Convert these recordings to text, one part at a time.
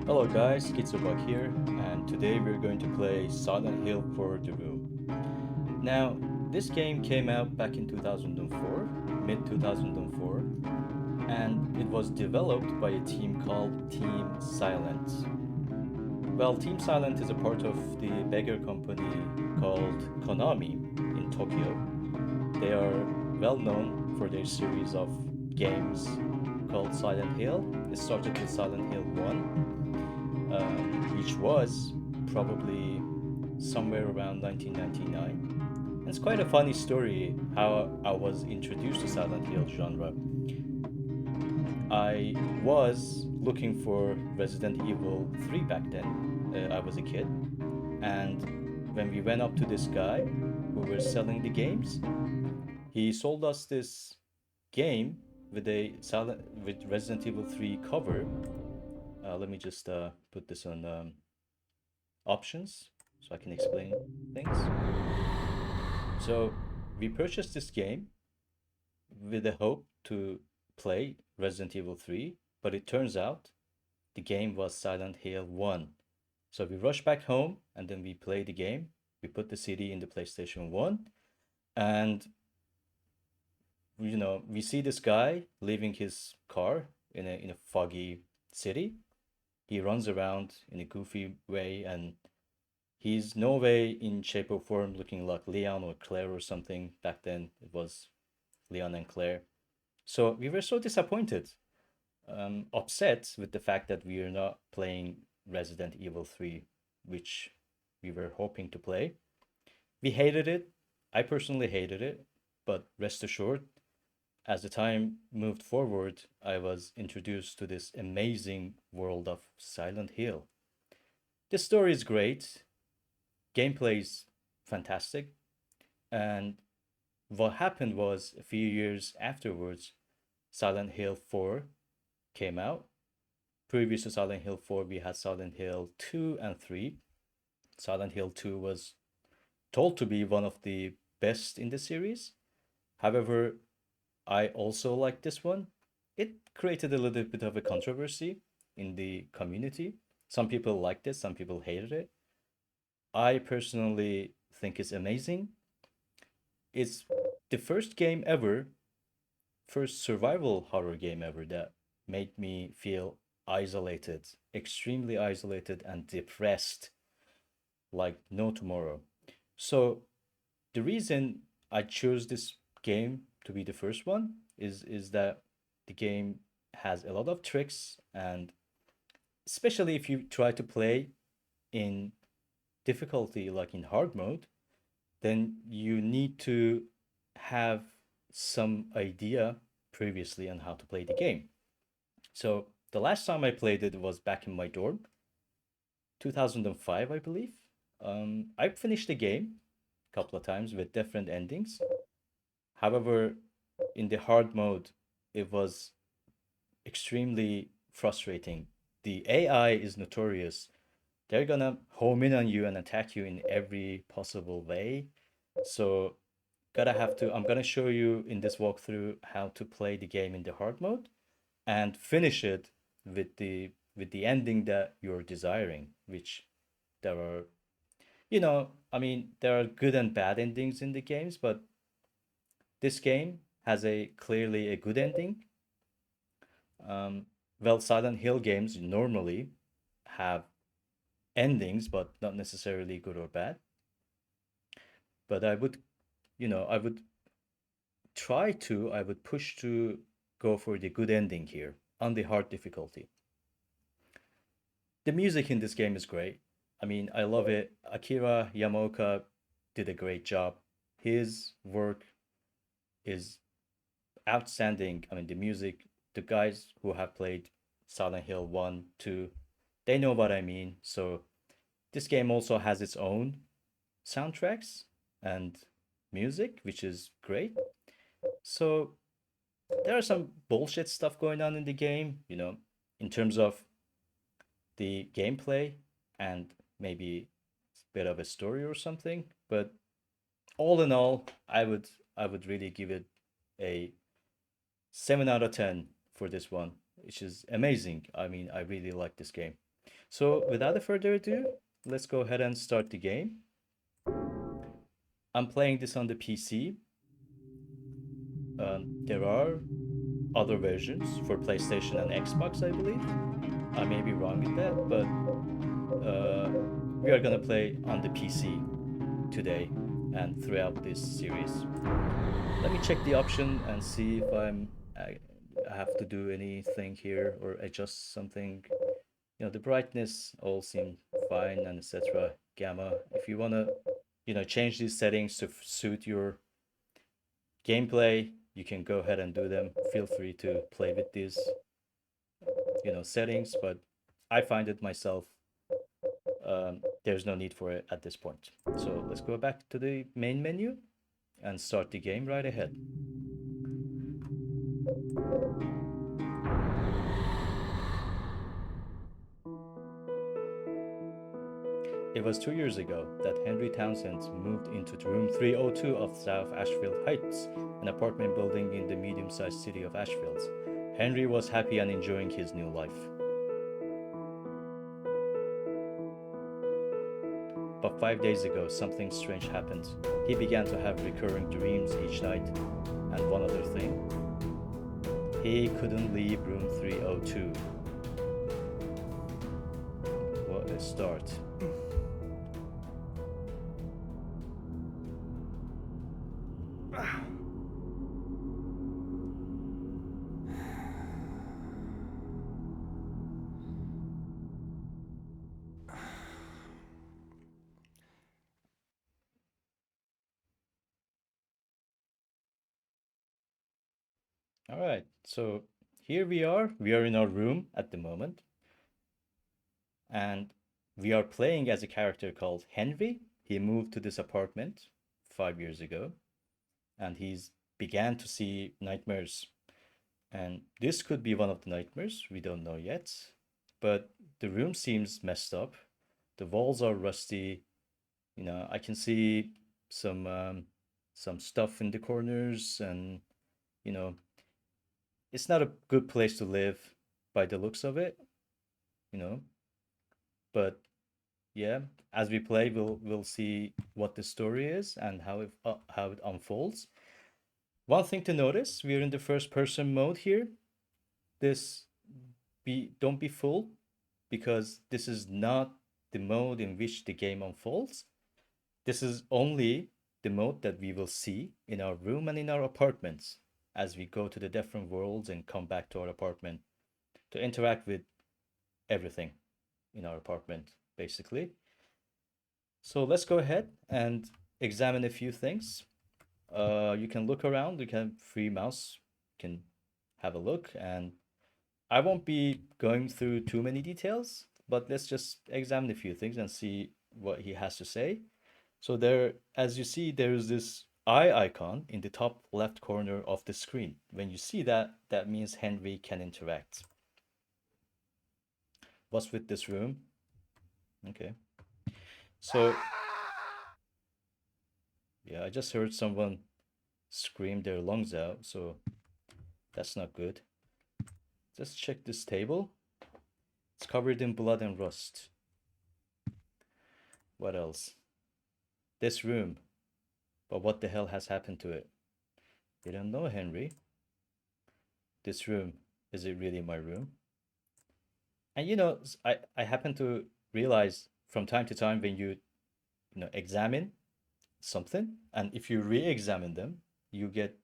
Hello guys, Kitsubak here, and today we're going to play Silent Hill for the Room. Now, this game came out back in 2004, mid 2004, and it was developed by a team called Team Silent. Well, Team Silent is a part of the bigger company called Konami in Tokyo. They are well known for their series of games called Silent Hill. It started with Silent Hill 1, which was probably somewhere around 1999. And it's quite a funny story how I was introduced to Silent Hill genre. I was looking for Resident Evil 3 back then. I was a kid. And when we went up to this guy who was selling the games, he sold us this game with with Resident Evil 3 cover. Let me just put this on options so I can explain things. So we purchased this game with the hope to play Resident Evil 3, but it turns out the game was Silent Hill 1. So we rushed back home and then we played the game. We put the CD in the PlayStation 1 and we see this guy leaving his car in a foggy city. He runs around in a goofy way and he's no way in shape or form looking like Leon or Claire or something. Back then it was Leon and Claire. So we were so disappointed, upset with the fact that we are not playing Resident Evil 3, which we were hoping to play. We hated it. I personally hated it, but rest assured, as the time moved forward, I was introduced to this amazing world of Silent Hill. The story is great, gameplay is fantastic, and what happened was a few years afterwards, Silent Hill 4 came out. Previous to Silent Hill 4, we had Silent Hill 2 and 3. Silent Hill 2 was told to be one of the best in the series. However, I also like this one. It created a little bit of a controversy in the community. Some people liked it, some people hated it. I personally think it's amazing. It's the first game ever, first survival horror game ever that made me feel isolated, extremely isolated and depressed like no tomorrow. So the reason I chose this game to be the first one is that the game has a lot of tricks, and especially if you try to play in difficulty like in hard mode, then you need to have some idea previously on how to play the game. So the last time I played it was back in my dorm, 2005, I believe. I finished the game a couple of times with different endings. However, in the hard mode, it was extremely frustrating. The AI is notorious. They're gonna home in on you and attack you in every possible way. So I'm gonna show you in this walkthrough how to play the game in the hard mode and finish it with the ending that you're desiring, which there are, there are good and bad endings in the games, but this game has a clearly a good ending. Um, well, Silent Hill games normally have endings, but not necessarily good or bad. But I would I would push to go for the good ending here on the hard difficulty. The music in this game is great. I mean, I love it. Akira Yamaoka did a great job. His work is outstanding. I mean, the music, the guys who have played Silent Hill 1, 2, they know what I mean. So this game also has its own soundtracks and music, which is great. So there are some bullshit stuff going on in the game, in terms of the gameplay and maybe a bit of a story or something. But all in all, I would really give it a 7 out of 10 for this one, which is amazing. I mean, I really like this game. So without further ado, let's go ahead and start the game. I'm playing this on the PC. There are other versions for PlayStation and Xbox, I believe. I may be wrong with that, but uh, we are gonna play on the PC today and throughout this series. Let me check the option and see if I have to do anything here or adjust something. You know, the brightness all seem fine and etc. Gamma. If you wanna, change these settings to suit your gameplay, you can go ahead and do them. Feel free to play with these, settings, but I find it myself. There's no need for it at this point. So let's go back to the main menu and start the game right ahead. It was 2 years ago that Henry Townsend moved into room 302 of South Asheville Heights, an apartment building in the medium-sized city of Asheville. Henry was happy and enjoying his new life. But 5 days ago, something strange happened. He began to have recurring dreams each night, and one other thing, he couldn't leave room 302. What a start. All right, so here we are. We are in our room at the moment, and we are playing as a character called Henry. He moved to this apartment 5 years ago, and he's began to see nightmares. And this could be one of the nightmares. We don't know yet, but the room seems messed up. The walls are rusty. I can see some stuff in the corners, and you know, it's not a good place to live by the looks of it. You know, but yeah, as we play, we'll see what the story is and how it unfolds. One thing to notice: we're in the first person mode here. This be don't be fooled, because this is not the mode in which the game unfolds. This is only the mode that we will see in our room and in our apartments as we go to the different worlds and come back to our apartment to interact with everything in our apartment, basically. So let's go ahead and examine a few things. You can look around, you can free mouse, you can have a look, and I won't be going through too many details, but let's just examine a few things and see what he has to say. So there, as you see, there is this eye icon in the top left corner of the screen. When you see that, that means Henry can interact. What's with this room? Okay. So, yeah, I just heard someone scream their lungs out, so that's not good. Just check this table. It's covered in blood and rust. What else? This room. But what the hell has happened to it? You don't know, Henry. This room. Is it really my room? And I happen to realize from time to time when examine something, and if you re-examine them, you get,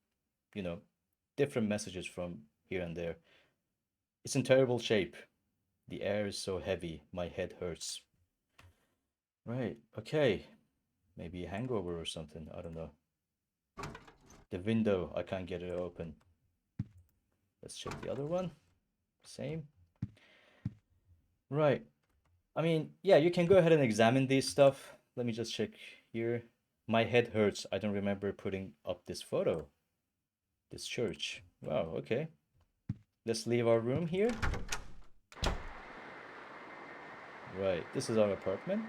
you know, different messages from here and there. It's in terrible shape. The air is so heavy, my head hurts. Right, okay. Maybe a hangover or something, I don't know. The window, I can't get it open. Let's check the other one. Same. Right. I mean, yeah, you can go ahead and examine these stuff. Let me just check here. My head hurts. I don't remember putting up this photo. This church. Wow, okay. Let's leave our room here. Right, this is our apartment.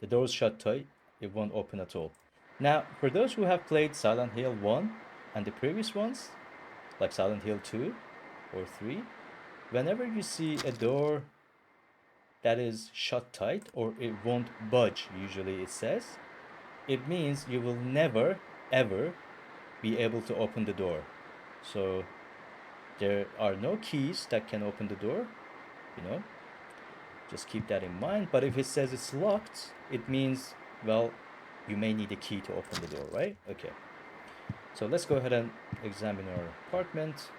The door's shut tight. It won't open at all. Now, for those who have played Silent Hill 1 and the previous ones, like Silent Hill 2 or 3, whenever you see a door that is shut tight or it won't budge, usually it says, it means you will never ever be able to open the door. So there are no keys that can open the door, you know. Just keep that in mind. But if it says it's locked, it means, well, you may need a key to open the door, right? Okay. So let's go ahead and examine our apartment.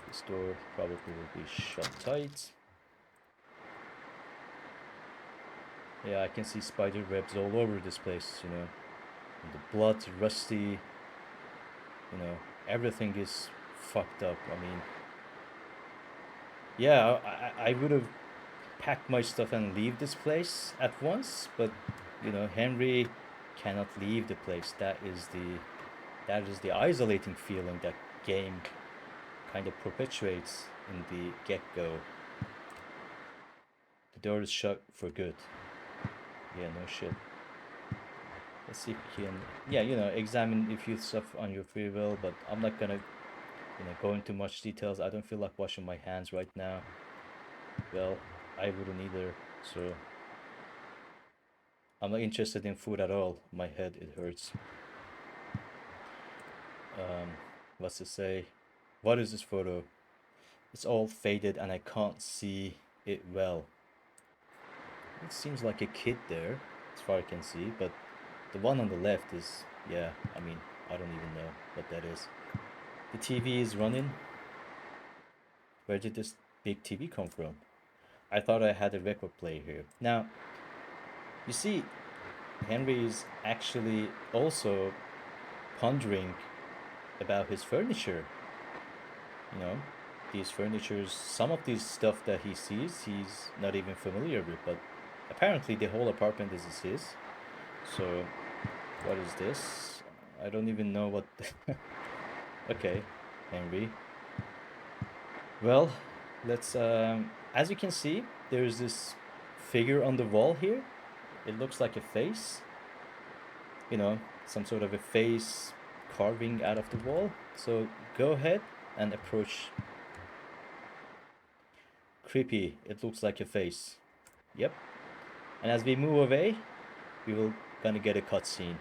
This door probably will be shut tight. Yeah, I can see spider webs all over this place, you know. And the blood, rusty, you know, everything is fucked up. I mean, yeah, I would have packed my stuff and leave this place at once, but you know, Henry cannot leave the place. That is the isolating feeling that game kind of perpetuates in the get-go. The door is shut for good. Yeah, no shit. Let's see if we can, yeah, you know, examine a few stuff on your free will, but I'm not gonna, you know, go into much details. I don't feel like washing my hands right now. Well, I wouldn't either, so I'm not interested in food at all. My head, it hurts. What's to say? What is this photo? It's all faded and I can't see it well. It seems like a kid there, as far as I can see, but the one on the left is, yeah, I mean, I don't even know what that is. The TV is running. Where did this big TV come from? I thought I had a record player here. Now, you see, Henry is actually also pondering about his furniture. You know, these furnitures, some of these stuff that he sees, he's not even familiar with, but apparently the whole apartment is his. So, what is this? I don't even know what. Okay, Henry. Well, let's. As you can see, there's this figure on the wall here. It looks like a face. You know, some sort of a face carving out of the wall. So go ahead and approach. Creepy. It looks like a face. Yep. And as we move away, we will gonna get a cutscene.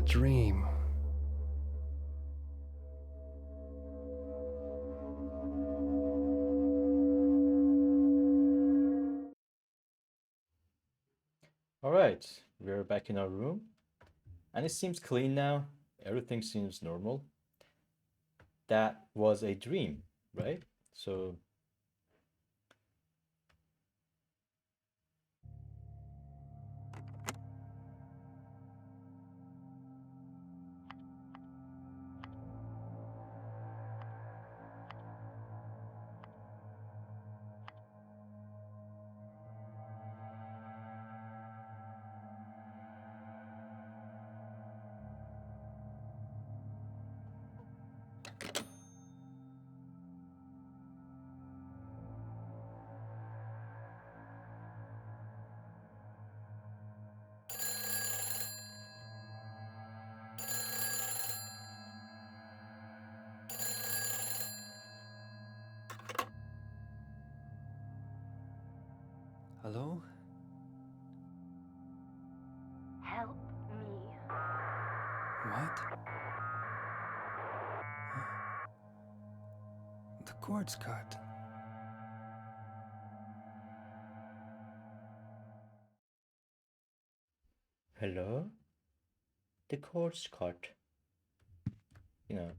dream. All right, we're back in our room, and it seems clean now. Everything seems normal. That was a dream, right? So, Hello? Help me. What? The cord's cut. hello? The course cut. You know,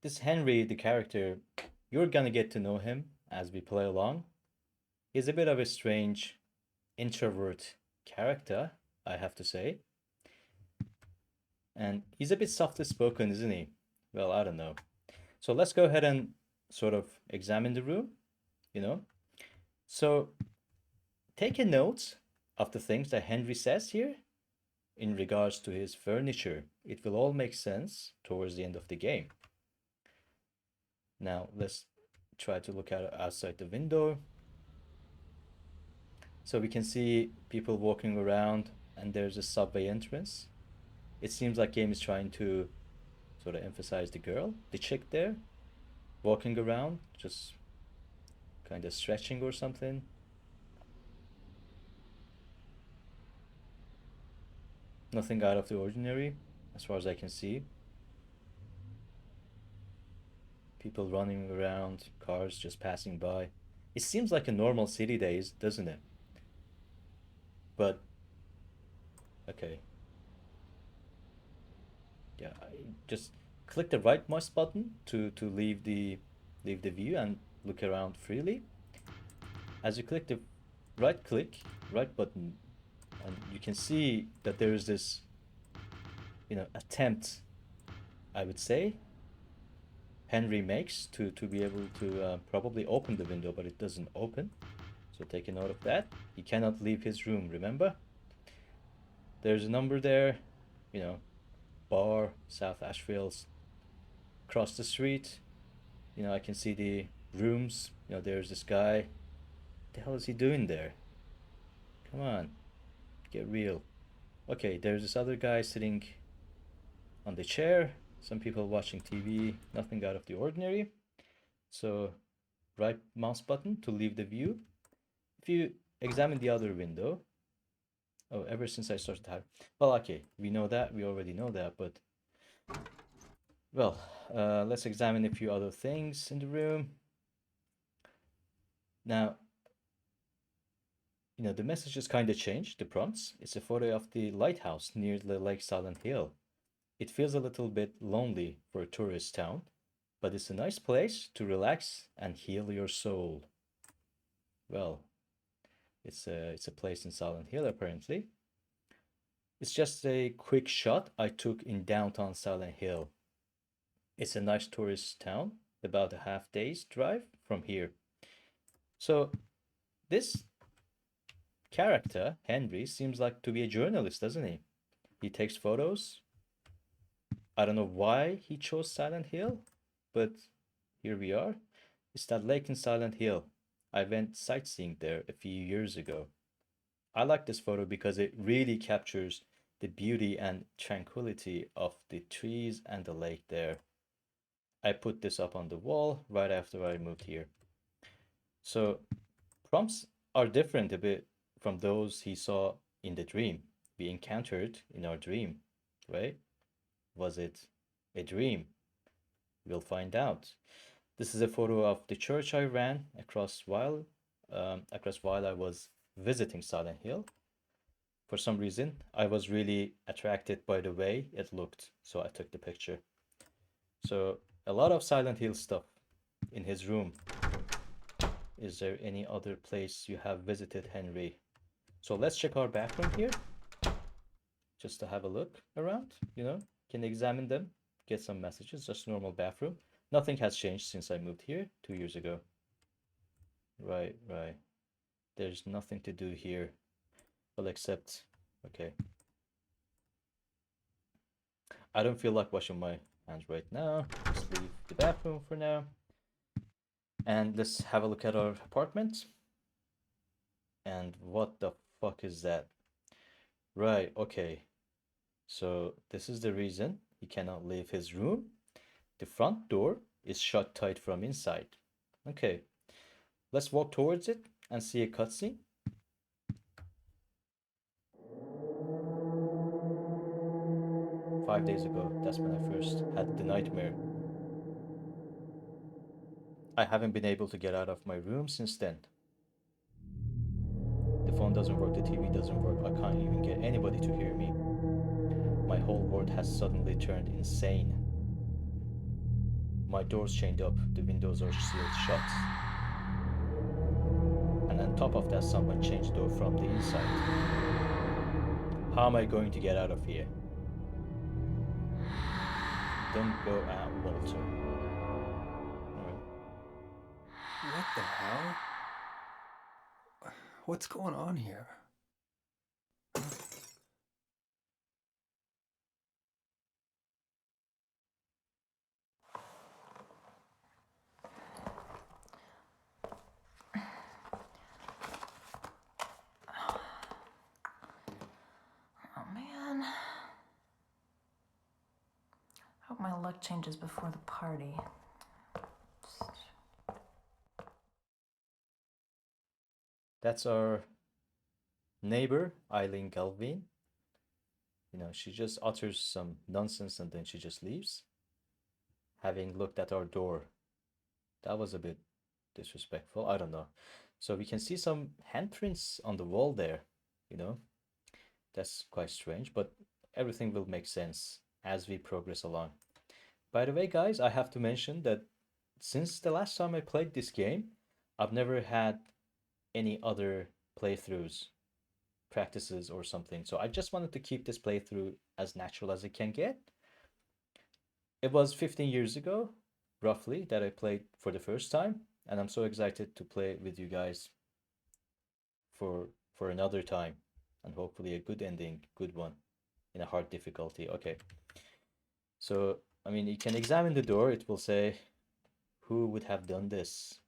this Henry, the character, you're gonna get to know him as we play along. He's a bit of a strange introvert character, I have to say. And he's a bit softly spoken, isn't he? Well, I don't know. So let's go ahead and sort of examine the room, you know? So take a note of the things that Henry says here in regards to his furniture. It will all make sense towards the end of the game. Now, let's try to look out outside the window. So we can see people walking around, and there's a subway entrance. It seems like game is trying to sort of emphasize the girl, the chick there, walking around, just kind of stretching or something. Nothing out of the ordinary, as far as I can see. People running around, cars just passing by. It seems like a normal city days, doesn't it? But okay, yeah, I just click the right mouse button to leave the view and look around freely. As you click the right click, right button, and you can see that there is this, attempt, I would say, Henry makes to be able to probably open the window, but it doesn't open. So take a note of that. He cannot leave his room, remember? There's a number there, you know, bar, South Asheville's across the street. I can see the rooms. There's this guy. What the hell is he doing there? Come on, get real. Okay, there's this other guy sitting on the chair. Some people watching TV, nothing out of the ordinary. So, right mouse button to leave the view. If you examine the other window, oh, ever since I started typing. Well, okay, we know that, we already know that, but well, let's examine a few other things in the room. Now, the messages kind of changed, the prompts. It's a photo of the lighthouse near the Lake Silent Hill. It feels a little bit lonely for a tourist town, but it's a nice place to relax and heal your soul. Well, it's a place in Silent Hill apparently. It's just a quick shot I took in downtown Silent Hill. It's a nice tourist town, about a half day's drive from here. So this character, Henry, seems like to be a journalist, doesn't he? He takes photos. I don't know why he chose Silent Hill, but here we are. It's that lake in Silent Hill. I went sightseeing there a few years ago. I like this photo because it really captures the beauty and tranquility of the trees and the lake there. I put this up on the wall right after I moved here. So prompts are different a bit from those he saw in the dream we encountered in our dream, right? Was it a dream? We'll find out. This is a photo of the church I ran across while I was visiting Silent Hill. For some reason, I was really attracted by the way it looked, so I took the picture. So, a lot of Silent Hill stuff in his room. Is there any other place you have visited, Henry? So let's check our bathroom here, just to have a look around, can examine them, get some messages, just normal bathroom. Nothing has changed since I moved here 2 years ago. Right, right. There's nothing to do here. Well, except, okay. I don't feel like washing my hands right now. Just leave the bathroom for now. And let's have a look at our apartment. And what the fuck is that? Right, okay. So this is the reason he cannot leave his room. The front door is shut tight from inside. Okay, let's walk towards it and see a cutscene. Five days ago, that's when I first had the nightmare. I haven't been able to get out of my room since then. The phone doesn't work, the TV doesn't work, I can't even get anybody to hear me. My whole world has suddenly turned insane. My door's chained up, the windows are sealed shut. And on top of that, someone changed the door from the inside. How am I going to get out of here? Don't go out, Walter. Alright. What the hell? What's going on here? Oh man. Hope my luck changes before the party. That's our neighbor, Eileen Galvin. She just utters some nonsense and then she just leaves. Having looked at our door, that was a bit disrespectful. I don't know. So we can see some handprints on the wall there, you know. That's quite strange, but everything will make sense as we progress along. By the way, guys, I have to mention that since the last time I played this game, I've never had any other playthroughs, practices, or something. So I just wanted to keep this playthrough as natural as it can get. It was 15 years ago, roughly, that I played for the first time, and I'm so excited to play with you guys for another time, and hopefully a good ending, good one, in a hard difficulty. Okay. So, I mean, you can examine the door. It will say, who would have done this?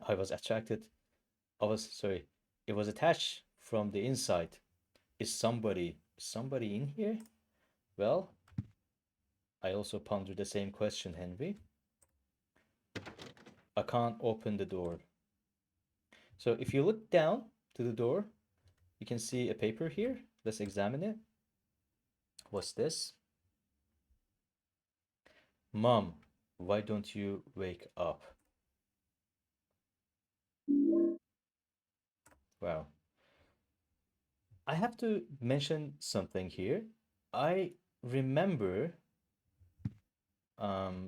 I was attracted. Sorry. It was attached from the inside. Is somebody in here? Well, I also ponder the same question, Henry. I can't open the door. So if you look down to the door, you can see a paper here. Let's examine it. What's this? Mom, why don't you wake up? Wow. I have to mention something here. I remember,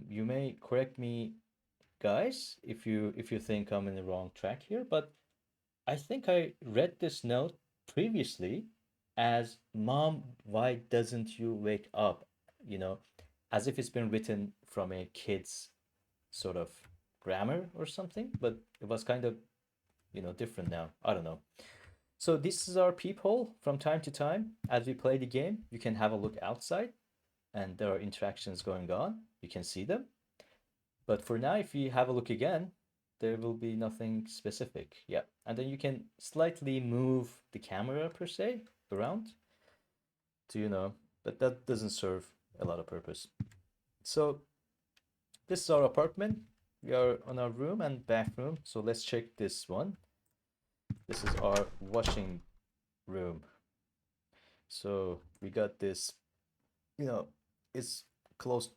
you may correct me, guys, if you think I'm in the wrong track here, but I think I read this note previously as Mom, why doesn't you wake up? You know, as if it's been written from a kid's sort of grammar or something, but it was kind of, different now. I don't know. So this is our peephole from time to time. As we play the game, you can have a look outside and there are interactions going on. You can see them. But for now, if you have a look again, there will be nothing specific. Yeah. And then you can slightly move the camera per se around to, but that doesn't serve a lot of purpose. So this is our apartment. We are on our room and bathroom. So let's check this one. This is our washing room. So we got this, it's clothes.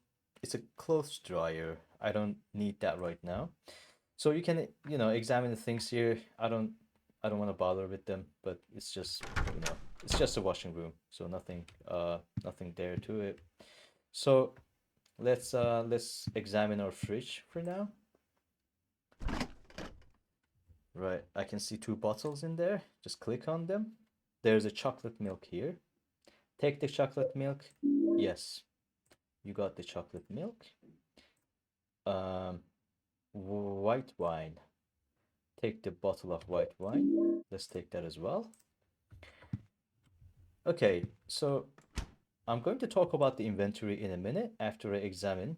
It's a clothes dryer. I don't need that right now. So you can, examine the things here. I don't want to bother with them, but it's just a washing room, so nothing there to it. So let's examine our fridge for now. Right, I can see two bottles in there. Just click on them. There's a chocolate milk here. Take the chocolate milk. Yes, you got the chocolate milk. Um, white wine. Take the bottle of white wine. Let's take that as well. Okay, so I'm going to talk about the inventory in a minute after I examine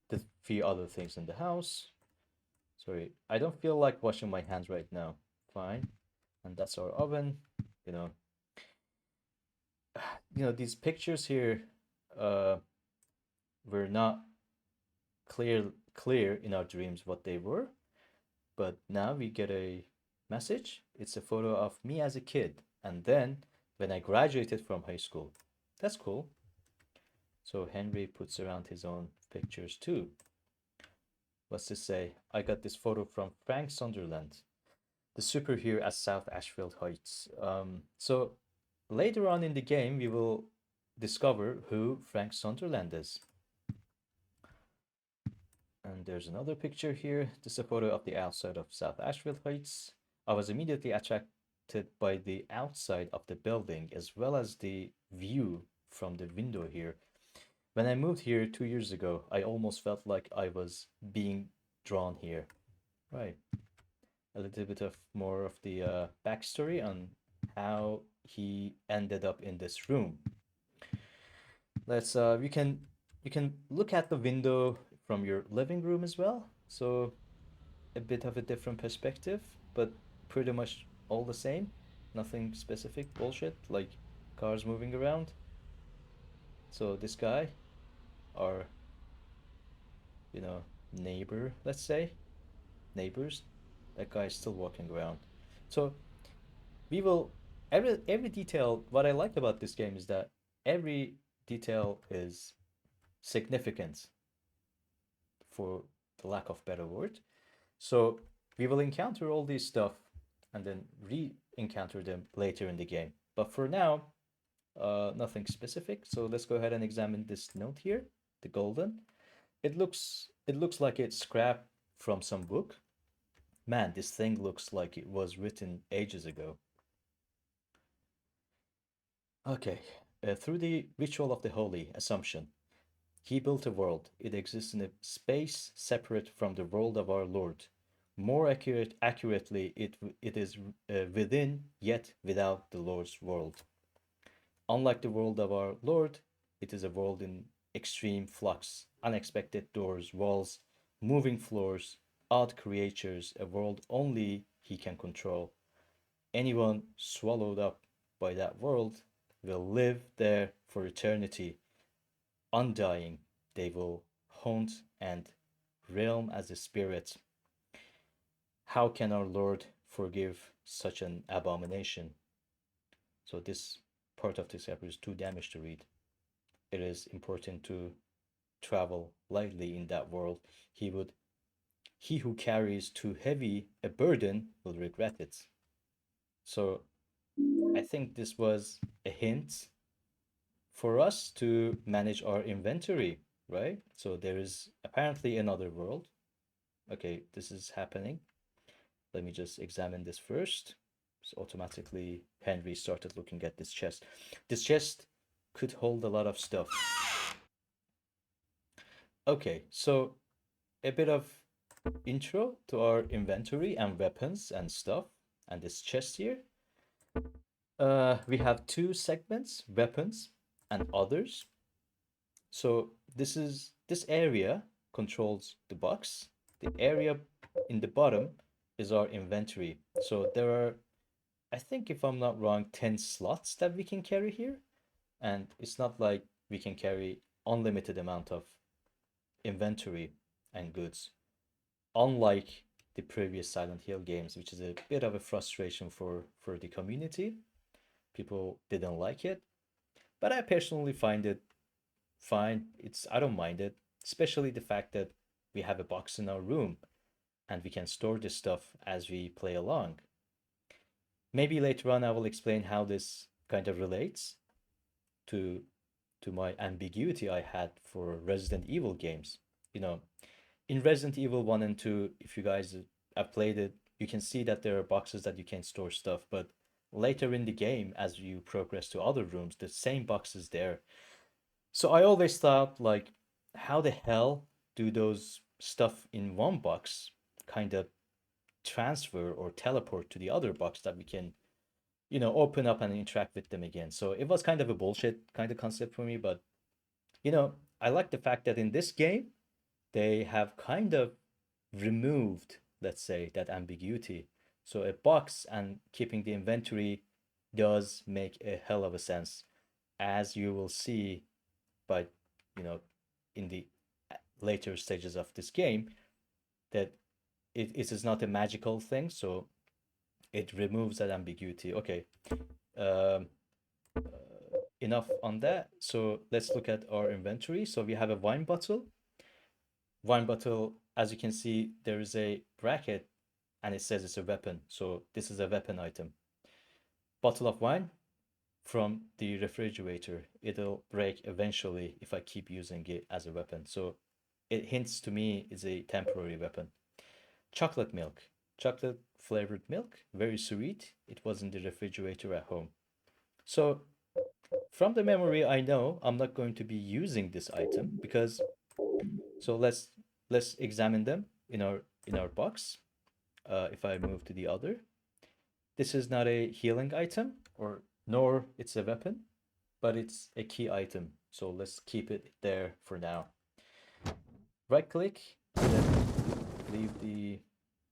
the few other things in the house. Sorry, I don't feel like washing my hands right now. Fine. And that's our oven. You know, these pictures here uh were not clear in our dreams what they were, but now we get a message. It's a photo of me as a kid, and then when I graduated from high school. That's cool. So Henry puts around his own pictures too. What's this say? I got this photo from Frank Sunderland, the superhero at South Ashfield Heights. So later on in the game, we will discover who Frank Sunderland is. And there's another picture here. This is a photo of the outside of South Ashfield Heights. I was immediately attracted by the outside of the building as well as the view from the window here. When I moved here 2 years ago, I almost felt like I was being drawn here. Right. A little bit of more of the backstory on how he ended up in this room. Let's you can look at the window from your living room as well. So a bit of a different perspective, but pretty much all the same. Nothing specific bullshit like cars moving around. So this guy, our neighbor, let's say, neighbors, that guy is still walking around. So we will every detail. What I like about this game is that every detail is significant, for the lack of better word. So we will encounter all these stuff and then re-encounter them later in the game. But for now, nothing specific. So let's go ahead and examine this note here, the golden. It looks like it's scrap from some book. Man, this thing looks like it was written ages ago. Okay, through the ritual of the holy assumption, he built a world. It exists in a space separate from the world of our Lord. More accurately, it is within, yet without the Lord's world. Unlike the world of our Lord, it is a world in extreme flux, unexpected doors, walls, moving floors, odd creatures, a world only he can control. Anyone swallowed up by that world will live there for eternity. Undying, they will haunt and realm as a spirit. How can our Lord forgive such an abomination? So this part of this chapter is too damaged to read. It is important to travel lightly in that world. He who carries too heavy a burden will regret it. So I think this was a hint for us to manage our inventory, right? So there is apparently another world. Okay, this is happening. Let me just examine this first. So automatically Henry started looking at this chest. This chest could hold a lot of stuff. Okay, so a bit of intro to our inventory and weapons and stuff and this chest here. We have two segments, weapons and others. So this area controls the box. The area in the bottom is our inventory. So there are, I think if I'm not wrong, 10 slots that we can carry here. And it's not like we can carry unlimited amount of inventory and goods. Unlike the previous Silent Hill games, which is a bit of a frustration for the community. People didn't like it. But I personally find it fine. I don't mind it, especially the fact that we have a box in our room and we can store this stuff as we play along. Maybe later on I will explain how this kind of relates to my ambiguity I had for Resident Evil games. You know, in Resident Evil 1 and 2, if you guys have played it, you can see that there are boxes that you can store stuff, but later in the game, as you progress to other rooms, the same box is there. So I always thought, like, how the hell do those stuff in one box kind of transfer or teleport to the other box that we can, open up and interact with them again? So it was kind of a bullshit kind of concept for me, but I like the fact that in this game, they have kind of removed, let's say, that ambiguity. So a box and keeping the inventory does make a hell of a sense, as you will see by, you know, in the later stages of this game, that it is not a magical thing, so it removes that ambiguity. Okay, um, enough on that. So let's look at our inventory. So we have a wine bottle. Wine bottle, as you can see, there is a bracket and it says it's a weapon. So this is a weapon item. Bottle of wine from the refrigerator. It'll break eventually if I keep using it as a weapon. So it hints to me it's a temporary weapon. Chocolate milk. Chocolate flavored milk. Very sweet. It was in the refrigerator at home. So from the memory, I know I'm not going to be using this item because so let's examine them in our box. If I move to the other, this is not a healing item or nor it's a weapon, but it's a key item. So let's keep it there for now. Right click, then leave the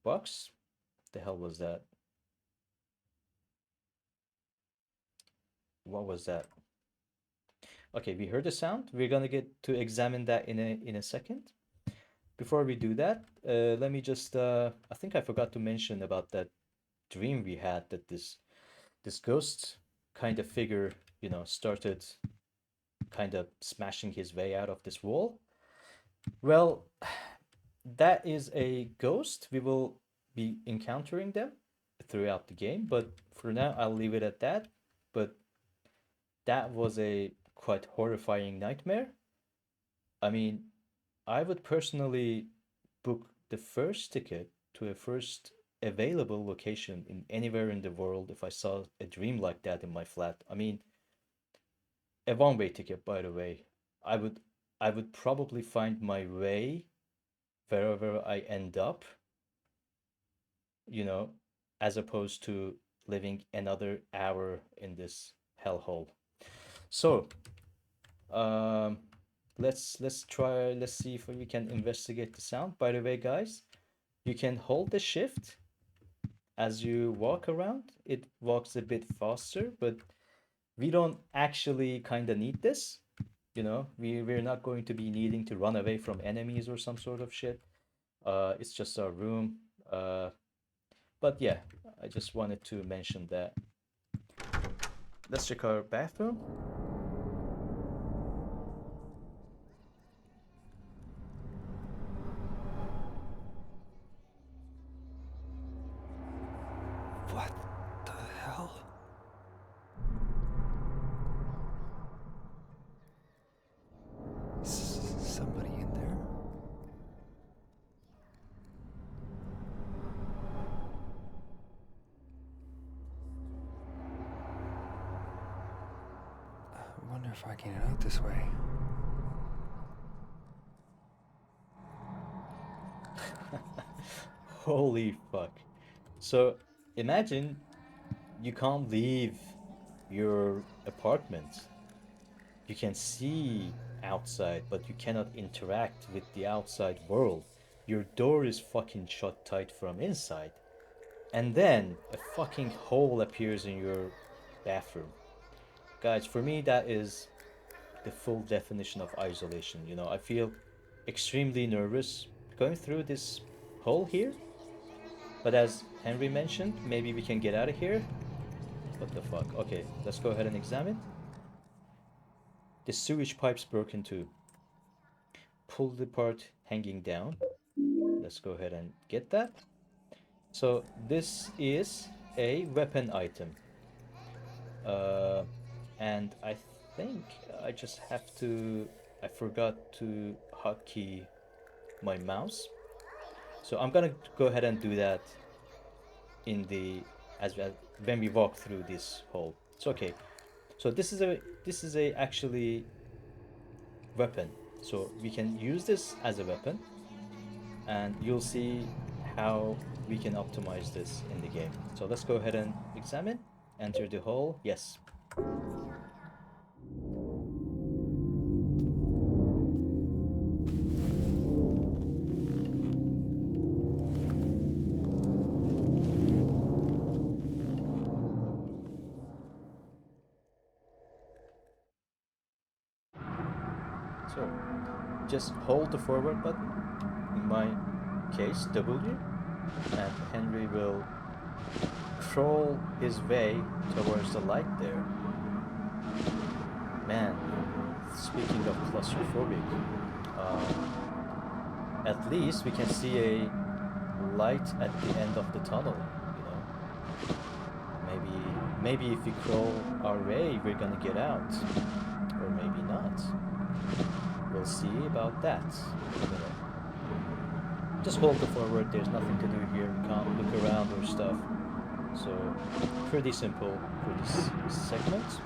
box. The hell was that? What was that? Okay, we heard the sound. We're gonna get to examine that in a second. Before we do that, let me just I think I forgot to mention about that dream we had that this ghost kind of figure, started kind of smashing his way out of this wall. Well, that is a ghost. We will be encountering them throughout the game, but for now I'll leave it at that. But that was a quite horrifying nightmare. I mean, I would personally book the first ticket to a first available location in anywhere in the world if I saw a dream like that in my flat. I mean, a one-way ticket, by the way. I would I would probably find my way wherever I end up, you know, as opposed to living another hour in this hellhole. So, um, let's see if we can investigate the sound. By the way, guys, you can hold the shift as you walk around. It walks a bit faster, but we don't actually kind of need this. We're not going to be needing to run away from enemies or some sort of shit. It's just our room. But yeah, I just wanted to mention that. Let's check our bathroom. What the hell? Somebody in there? I wonder if I can get out this way. Holy fuck. So imagine you can't leave your apartment. You can see outside, but you cannot interact with the outside world. Your door is fucking shut tight from inside. And then a fucking hole appears in your bathroom. Guys, for me, that is the full definition of isolation. I feel extremely nervous going through this hole here. But as Henry mentioned, maybe we can get out of here. What the fuck? Okay, let's go ahead and examine. the sewage pipe's broken too. Pull the part hanging down. Let's go ahead and get that. So this is a weapon item. And I think I just have to, I forgot to hotkey my mouse. So I'm gonna go ahead and do that in the, as when we walk through this hole. It's okay. So this is a actually weapon. So we can use this as a weapon, and you'll see how we can optimize this in the game. So let's go ahead and examine. Enter the hole. Yes. So just hold the forward button, in my case W, and Henry will crawl his way towards the light there. Man, speaking of claustrophobic, at least we can see a light at the end of the tunnel, you know. Maybe if we crawl our way, we're gonna get out, or maybe not. We'll see about that in a minute. Just hold the forward, there's nothing to do here, we can't look around or stuff. So, pretty simple for this segment.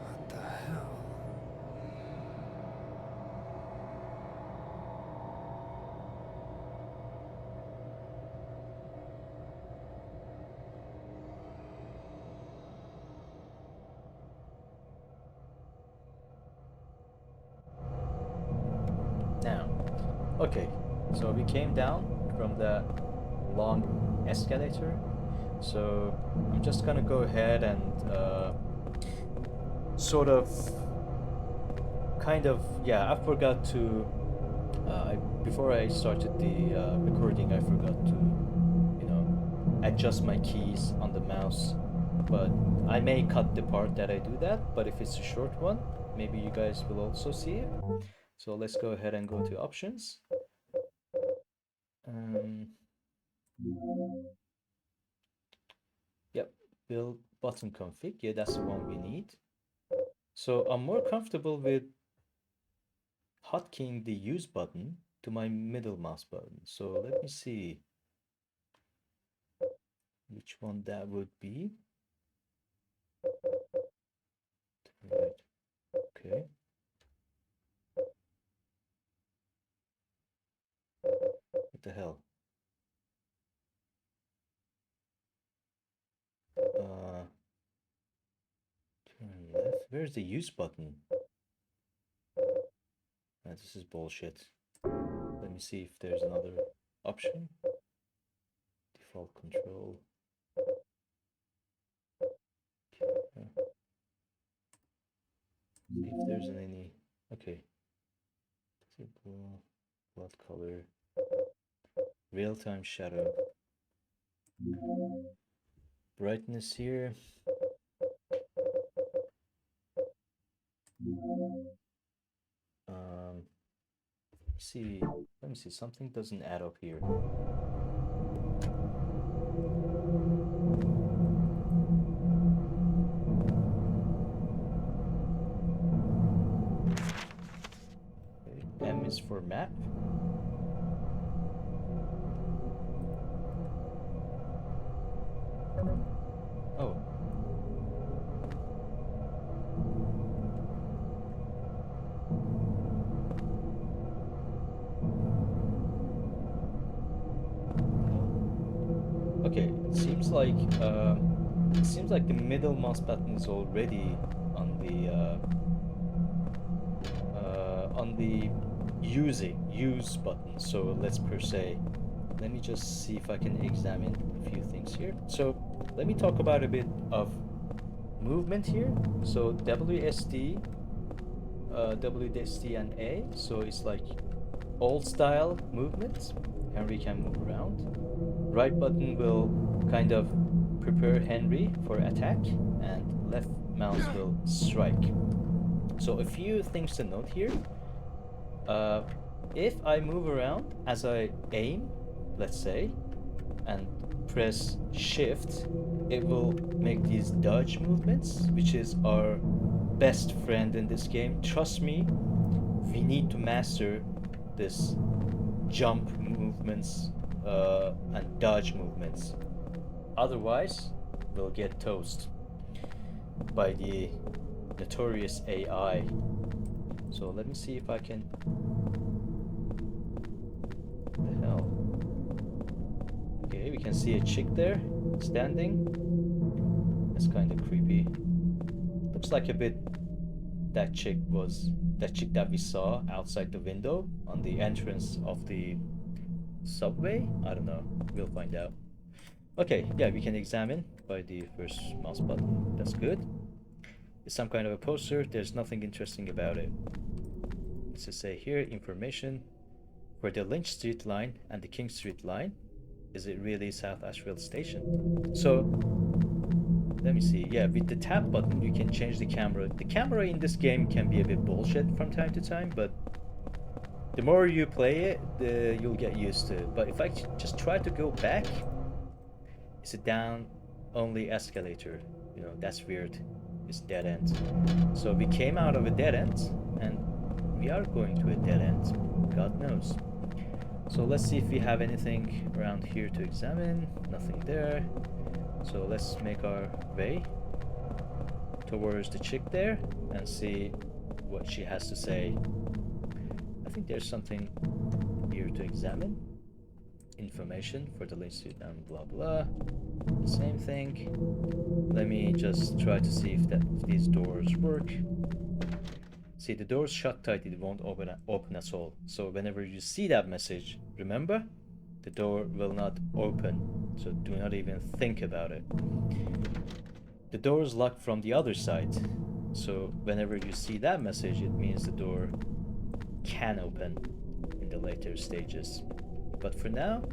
What the hell? Now, okay, so we came down from the long escalator. So I'm just gonna go ahead and sort of, kind of, yeah, I forgot to, before I started the recording, I forgot to, you know, adjust my keys on the mouse. But I may cut the part that I do that, but if it's a short one, maybe you guys will also see it. So let's go ahead and go to options. Yep, build button config. Yeah, that's the one we need. So I'm more comfortable with hotkeying the use button to my middle mouse button. So let me see which one that would be. Right. Okay. What the hell? Turn left. Where's the use button? This is bullshit. Let me see if there's another option. Default control. See if there's any. Okay. Blood color. Real-time shadow. Brightness here. Let me see, something doesn't add up here. Okay, M is for map. Oh. Okay, seems like the middle mouse button is already on the use button. So let's per se. Let me just see if I can examine a few things here. So let me talk about a bit of movement here. So WSD, WSD and A. So it's like old style movement. Henry can move around. Right button will kind of prepare Henry for attack, and left mouse will strike. So a few things to note here. If I move around as I aim, let's say, and press shift, it will make these dodge movements, which is our best friend in this game. Trust me, we need to master this jump movements and dodge movements. Otherwise, we'll get toast by the notorious AI. So let me see if I can... What the hell? Okay, we can see a chick there, standing. That's kind of creepy. Looks like a bit that chick that we saw outside the window on the entrance of the subway. I don't know, we'll find out. Okay, yeah, we can examine by the first mouse button. That's good. It's some kind of a poster. There's nothing interesting about it. Let's just say here, information for the Lynch Street line and the King Street line. Is it really South Asheville Station? So let me see. Yeah, with the tab button you can change the camera. The camera in this game can be a bit bullshit from time to time, but the more you play it, you'll get used to it. But if I just try to go back, it's a down only escalator. You know, that's weird. It's dead end. So we came out of a dead end, and we are going to a dead end. God knows. So let's see if we have anything around here to examine. Nothing there. So let's make our way towards the chick there and see what she has to say. I think there's something here to examine. Information for the Lynch Street and blah blah. Same thing. Let me just try to see if these doors work. See, the door's shut tight, it won't open at all. So whenever you see that message, remember, the door will not open. So do not even think about it. The door is locked from the other side. So whenever you see that message, it means the door can open in the later stages. But for now,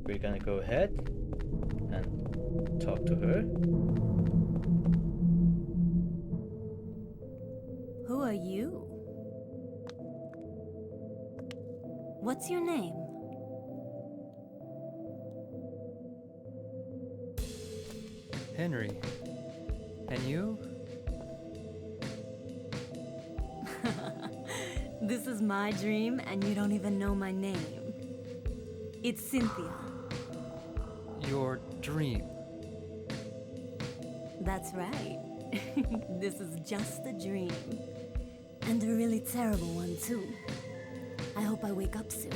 we're gonna go ahead and talk to her. Who are you? What's your name? Henry. And you? This is my dream, and you don't even know my name. It's Cynthia. Your dream. That's right. This is just a dream. And a really terrible one, too. I hope I wake up soon.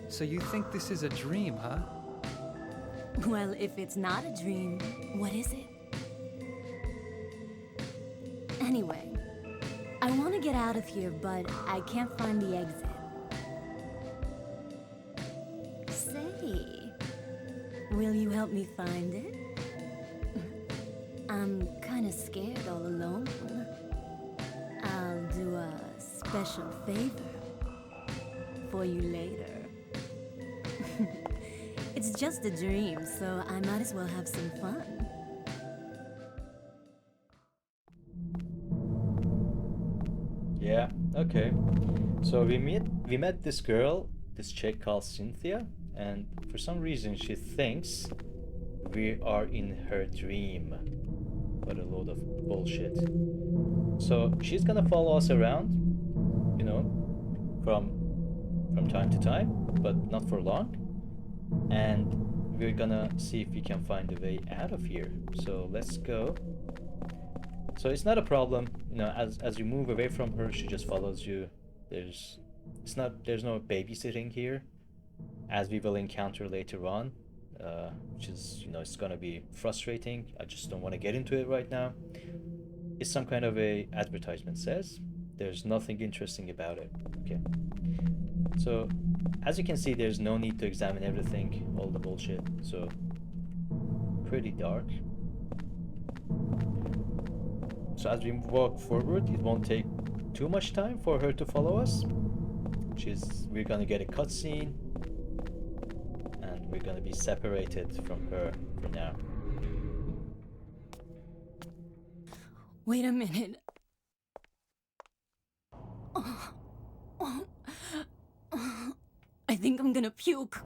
So you think this is a dream, huh? Well, if it's not a dream, what is it? Anyway, I want to get out of here, but I can't find the exit. Say, will you help me find it? I'm kind of scared all alone. I'll do a special favor for you later. It's just a dream, so I might as well have some fun. Yeah, okay. So we met this girl, this chick called Cynthia, and for some reason she thinks we are in her dream. What a load of bullshit. So she's gonna follow us around, you know, from time to time, but not for long. And we're gonna see if we can find a way out of here. So let's go. So it's not a problem, you know, as you move away from her, she just follows you. There's no babysitting here, as we will encounter later on. which is, you know, it's gonna be frustrating. I just don't want to get into it right now. It's some kind of a advertisement says. There's nothing interesting about it. Okay. So, as you can see, there's no need to examine everything, all the bullshit. So, pretty dark. So as we walk forward, it won't take too much time for her to follow us. We're gonna get a cutscene, and we're gonna be separated from her for now. Wait a minute. I think I'm gonna puke.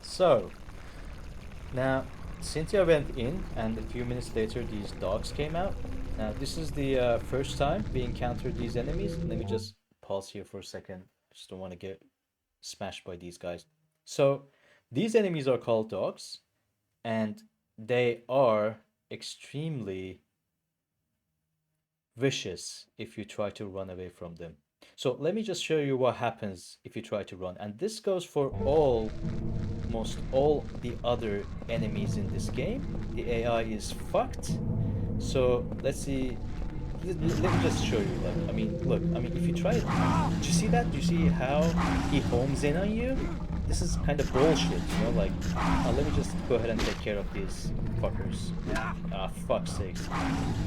So, now Cynthia went in, and a few minutes later, these dogs came out. Now, this is the first time we encountered these enemies. Let me just pause here for a second. Just don't want to get smashed by these guys. So, these enemies are called dogs, and they are extremely vicious if you try to run away from them. So let me just show you what happens if you try to run. And this goes for almost all the other enemies in this game. The AI is fucked. So let's see. Let me just show you. Like, I mean, look. I mean, if you try it, do you see that? Do you see how he homes in on you? This is kind of bullshit, you know. Like, let me just go ahead and take care of these fuckers. Ah, fuck's sakes.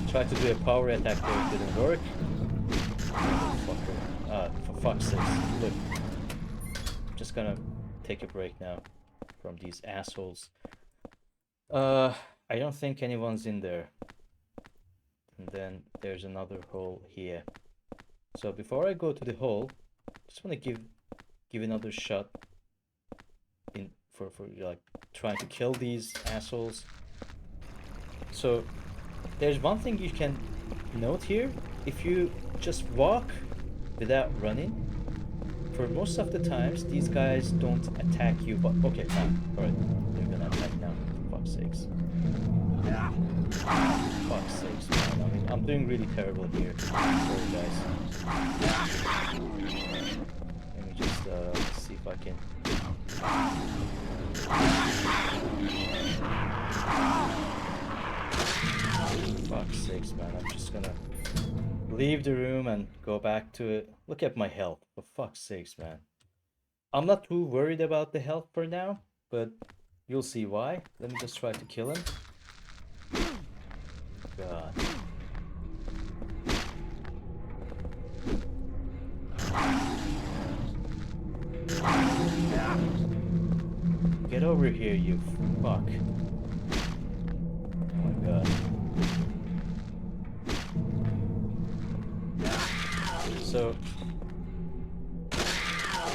Tried to do a power attack there, it didn't work. Fucker. For fuck's sakes. Look. I'm just gonna take a break now from these assholes. I don't think anyone's in there. And then there's another hole here. So before I go to the hole, just want to give another shot in for like trying to kill these assholes. So there's one thing you can note here. If you just walk without running, for most of the times these guys don't attack you, but okay, fine. Alright, they're gonna attack now, for fuck's sakes. Fuck's sakes, man. I mean, I'm doing really terrible here. Sorry, guys. Let me just see if I can. Fuck's sakes, man. I'm just gonna leave the room and go back to it. Look at my health. For fuck's sakes, man. I'm not too worried about the health for now, but you'll see why. Let me just try to kill him. God. Get over here, you fuck. Oh my god. So, a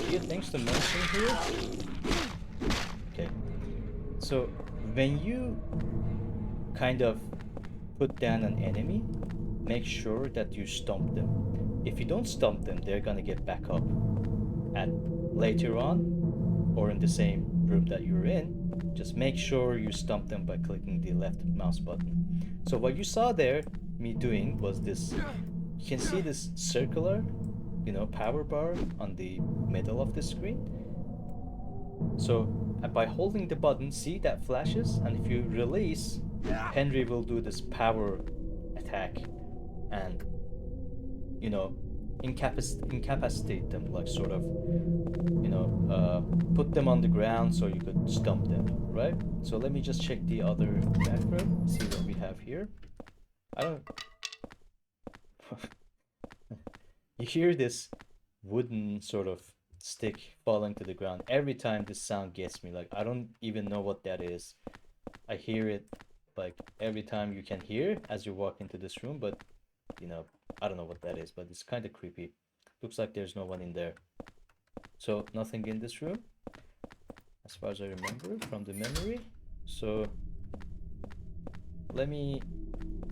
few things to mention here. Okay. So, when you kind of put down an enemy, make sure that you stomp them. If you don't stomp them, they're gonna get back up. And later on, or in the same room that you're in, just make sure you stomp them by clicking the left mouse button. So what you saw there, me doing, was this. You can see this circular, you know, power bar on the middle of the screen. So And by holding the button, see that flashes, and if you release, Henry will do this power attack and, you know, incapacitate them, like sort of, put them on the ground so you could stump them, right? So let me just check the other background, see what we have here. I don't. You hear this wooden sort of stick falling to the ground every time this sound gets me. Like, I don't even know what that is. I hear it like every time you can hear as you walk into this room, but I don't know what that is, but it's kind of creepy. Looks like there's no one in there. So nothing in this room as far as I remember from the memory. So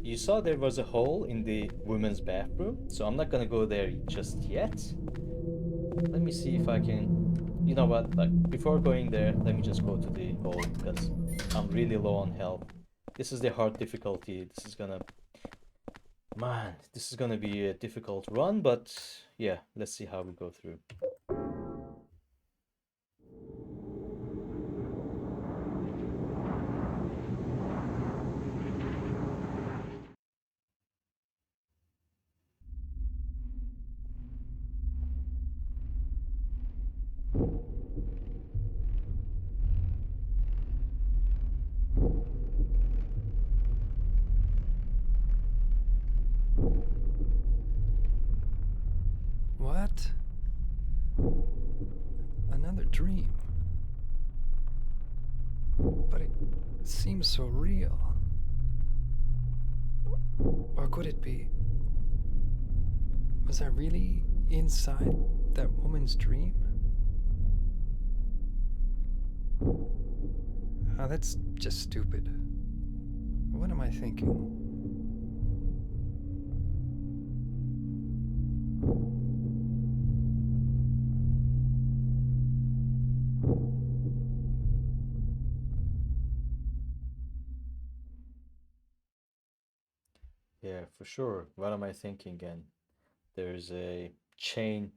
you saw there was a hole in the women's bathroom, so I'm not gonna go there just yet. Let me see if I can, you know what, like before going there, let me just go to the hole because I'm really low on health. This is the hard difficulty. This is gonna be a difficult run, but yeah, let's see how we go through. What? Another dream. But it seems so real. Or could it be? Was I really inside that woman's dream? Oh, that's just stupid. What am I thinking? Yeah, for sure. What am I thinking again? There's a chain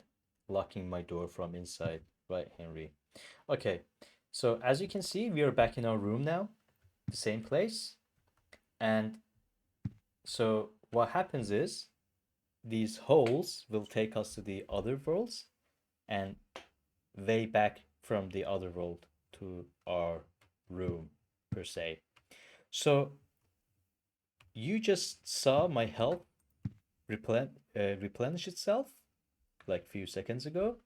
locking my door from inside, right, Henry? Okay, so as you can see, we are back in our room now, the same place. And so what happens is these holes will take us to the other worlds and way back from the other world to our room, per se. So you just saw my health replenish itself like a few seconds ago.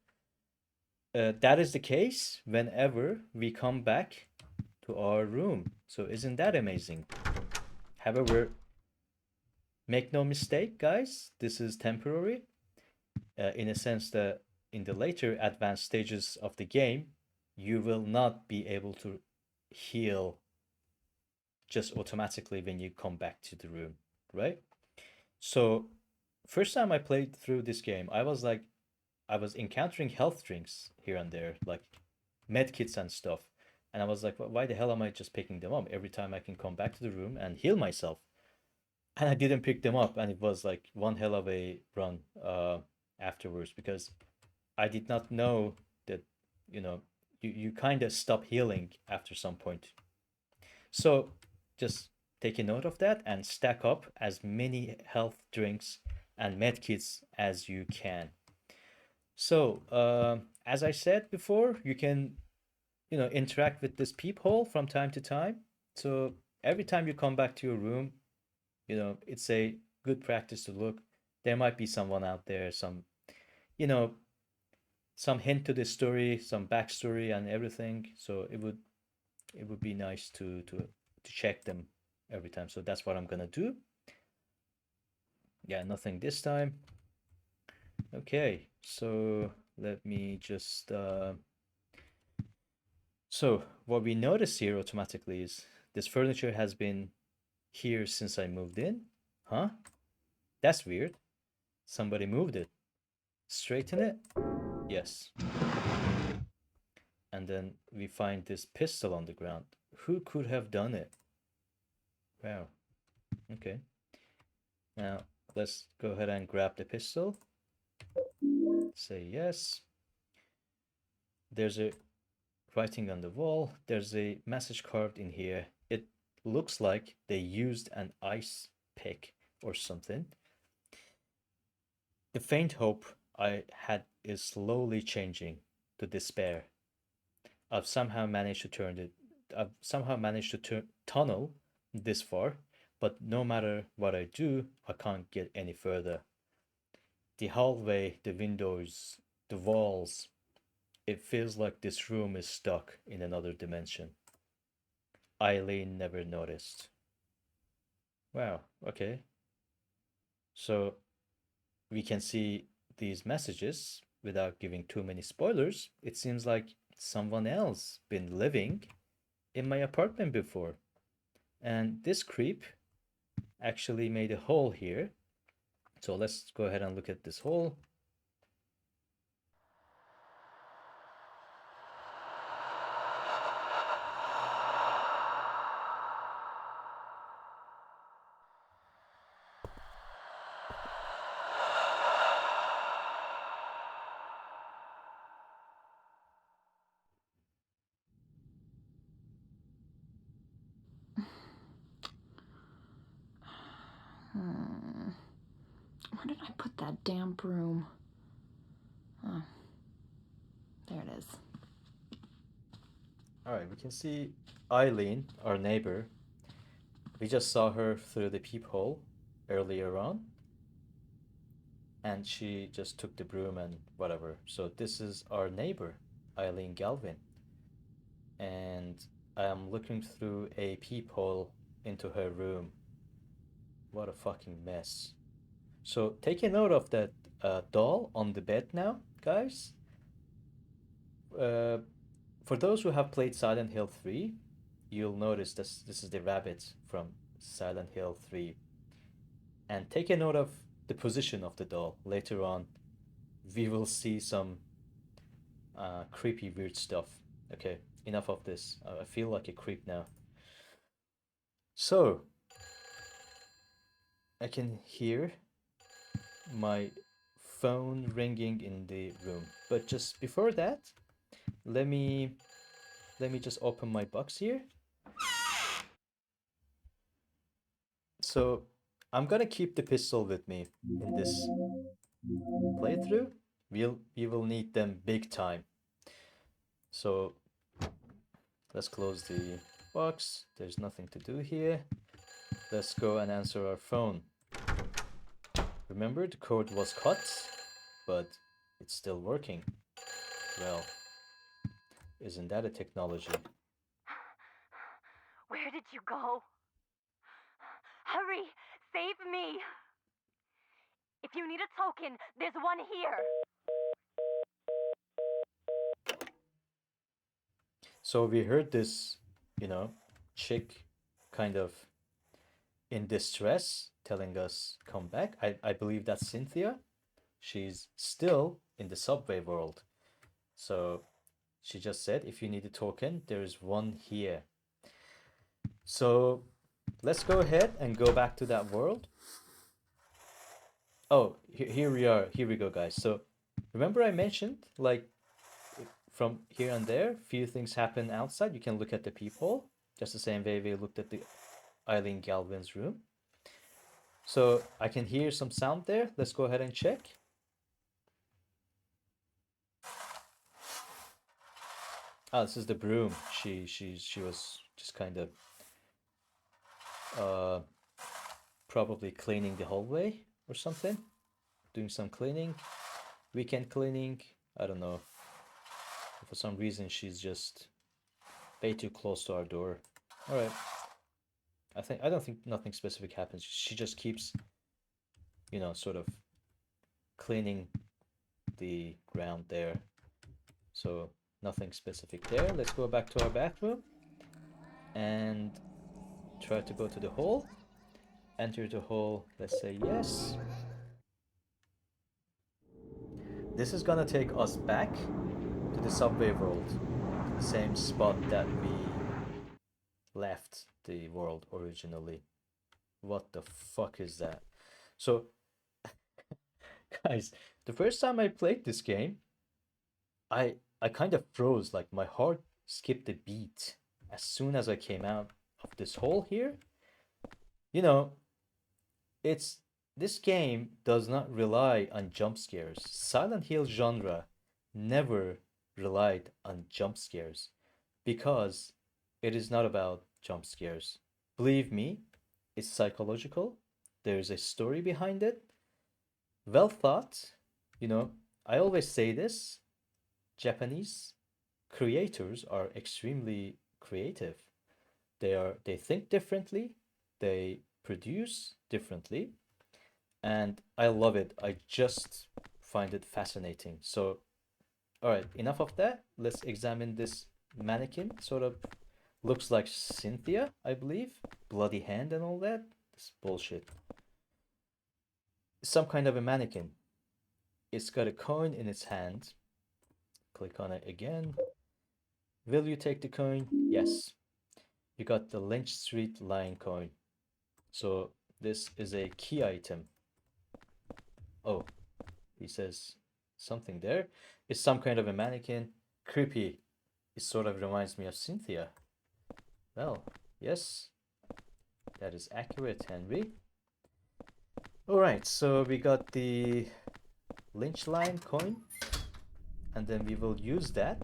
That is the case whenever we come back to our room. So isn't that amazing? However, make no mistake, guys, this is temporary, in a sense that in the later advanced stages of the game, you will not be able to heal just automatically when you come back to the room, right? So, first time I played through this game, I was encountering health drinks here and there, like med kits and stuff. And I was like, why the hell am I just picking them up every time I can come back to the room and heal myself? And I didn't pick them up, and it was like one hell of a run afterwards because I did not know that, you kind of stop healing after some point. So just take a note of that and stack up as many health drinks and med kits as you can. So, as I said before, you can, interact with this peephole from time to time. So every time you come back to your room, it's a good practice to look. There might be someone out there, you know, some hint to the story, some backstory and everything. So it would be nice to check them every time. So that's what I'm gonna do. Yeah, nothing this time. Okay, so let me just so what we notice here automatically is this furniture has been here since I moved in. Huh? That's weird. Somebody moved it. Straighten it? Yes. And then we find this pistol on the ground. Who could have done it? Wow. Okay. Now let's go ahead and grab the pistol. Say yes. There's a writing on the wall. There's a message carved in here. It looks like they used an ice pick or something. The faint hope I had is slowly changing to despair. I've somehow managed to tunnel this far, but no matter what I do, I can't get any further. The hallway, the windows, the walls, it feels like this room is stuck in another dimension. Eileen never noticed. Wow, okay. So we can see these messages without giving too many spoilers. It seems like someone else been living in my apartment before. And this creep actually made a hole here. So let's go ahead and look at this hole. Where did I put that damn broom? Oh, there it is. All right, we can see Eileen, our neighbor. We just saw her through the peephole earlier on. And she just took the broom and whatever. So this is our neighbor, Eileen Galvin. And I am looking through a peephole into her room. What a fucking mess. So take a note of that doll on the bed now, guys. For those who have played Silent Hill 3, you'll notice this is the rabbit from Silent Hill 3. And take a note of the position of the doll. Later on, we will see some creepy, weird stuff. Okay, enough of this. I feel like a creep now. So, I can hear my phone ringing in the room. But just before that, let me just open my box here. So I'm gonna keep the pistol with me in this playthrough. We will need them big time. So let's close the box. There's nothing to do here. Let's go and answer our phone. Remember, the code was cut, but it's still working. Well, isn't that a technology? Where did you go? Hurry! Save me! If you need a token, there's one here. So we heard this, chick kind of in distress telling us come back. I believe that's Cynthia. She's still in the subway world. So she just said, if you need a token, there's one here. So let's go ahead and go back to that world. Oh, here we are. Here we go, guys. So remember I mentioned, like, from here and there, few things happen outside. You can look at the peephole, just the same way we looked at the Eileen Galvin's room. So I can hear some sound there. Let's go ahead and check. Oh, this is the broom. She was just kind of probably cleaning the hallway or something, doing some cleaning, weekend cleaning. I don't know. For some reason, she's just way too close to our door. All right. I don't think nothing specific happens. She just keeps, sort of cleaning the ground there. So nothing specific there. Let's go back to our bathroom and try to go to the hall. Enter the hall. Let's say yes. This is gonna take us back to the subway world, to the same spot that we left the world originally. What the fuck is that? So, guys, the first time I played this game, I kind of froze. Like my heart skipped a beat as soon as I came out of this hole here. You know, it's this game does not rely on jump scares. Silent Hill genre never relied on jump scares because it is not about jump scares. Believe me, it's psychological. There's a story behind it. Well thought. You know, I always say this, Japanese creators are extremely creative. They think differently, they produce differently, and I love it. I just find it fascinating. So, all right, enough of that. Let's examine this mannequin. Sort of looks like Cynthia, I believe. Bloody hand and all that. This bullshit. Some kind of a mannequin. It's got a coin in its hand. Click on it again. Will you take the coin? Yes. You got the Lynch Street Lion coin. So this is a key item. Oh, he says something there. It's some kind of a mannequin. Creepy. It sort of reminds me of Cynthia. Well, yes. That is accurate, Henry. Alright, so we got the Lynch Lion coin. And then we will use that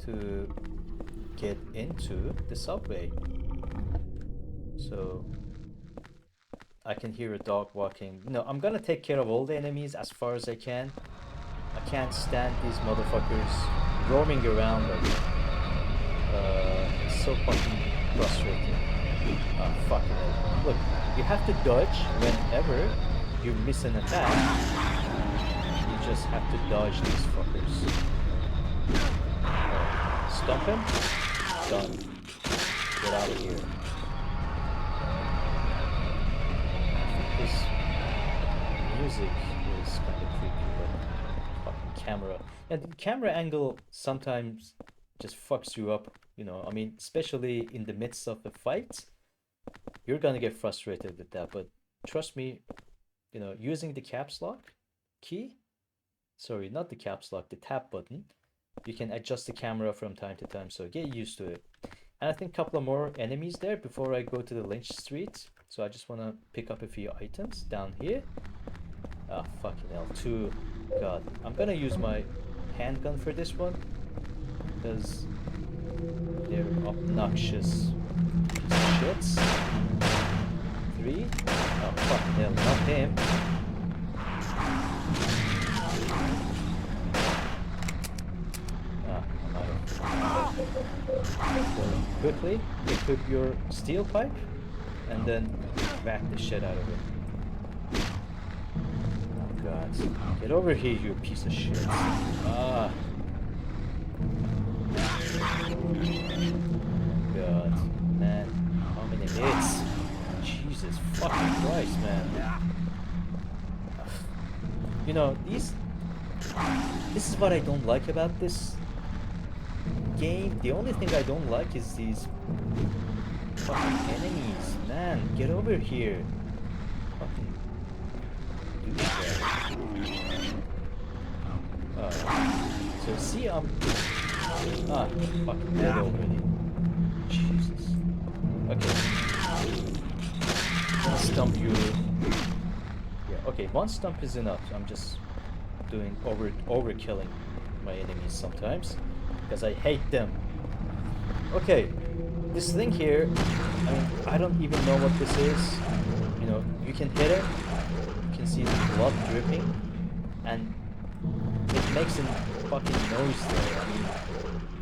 to get into the subway. So I can hear a dog walking. No, I'm gonna take care of all the enemies as far as I can. I can't stand these motherfuckers roaming around like it's so fucking frustrating. Oh, fucking hell. Look, you have to dodge whenever you miss an attack. You just have to dodge these fuckers. Stomp him. Done. Get out of here. This music is kind of creepy, but fucking camera. And the camera angle sometimes just fucks you up, you know. I mean, especially in the midst of a fight, you're gonna get frustrated with that. But trust me, you know, using the caps lock key, sorry, not the caps lock, the tab button, you can adjust the camera from time to time, so get used to it. And I think a couple of more enemies there before I go to the Lynch Street. So I just want to pick up a few items down here. Ah, fucking hell, two. God, I'm gonna use my handgun for this one because they're obnoxious shits. Three. Oh, fucking hell, not him. So quickly equip your steel pipe and then whack the shit out of it. Oh god. Get over here, you piece of shit. Ah. God. Man. How many hits? Jesus fucking Christ, man. You know, this is what I don't like about this game. The only thing I don't like is these fucking enemies. Man, get over here. Fucking do that. So see, I'm fucking dead already. Jesus. Okay. One stump you. Yeah, okay, one stump is enough. I'm just doing overkilling my enemies sometimes because I hate them. Okay, this thing here, I mean, I don't even know what this is. You know, you can hit it, you can see the blood dripping, and it makes a fucking noise there. I mean,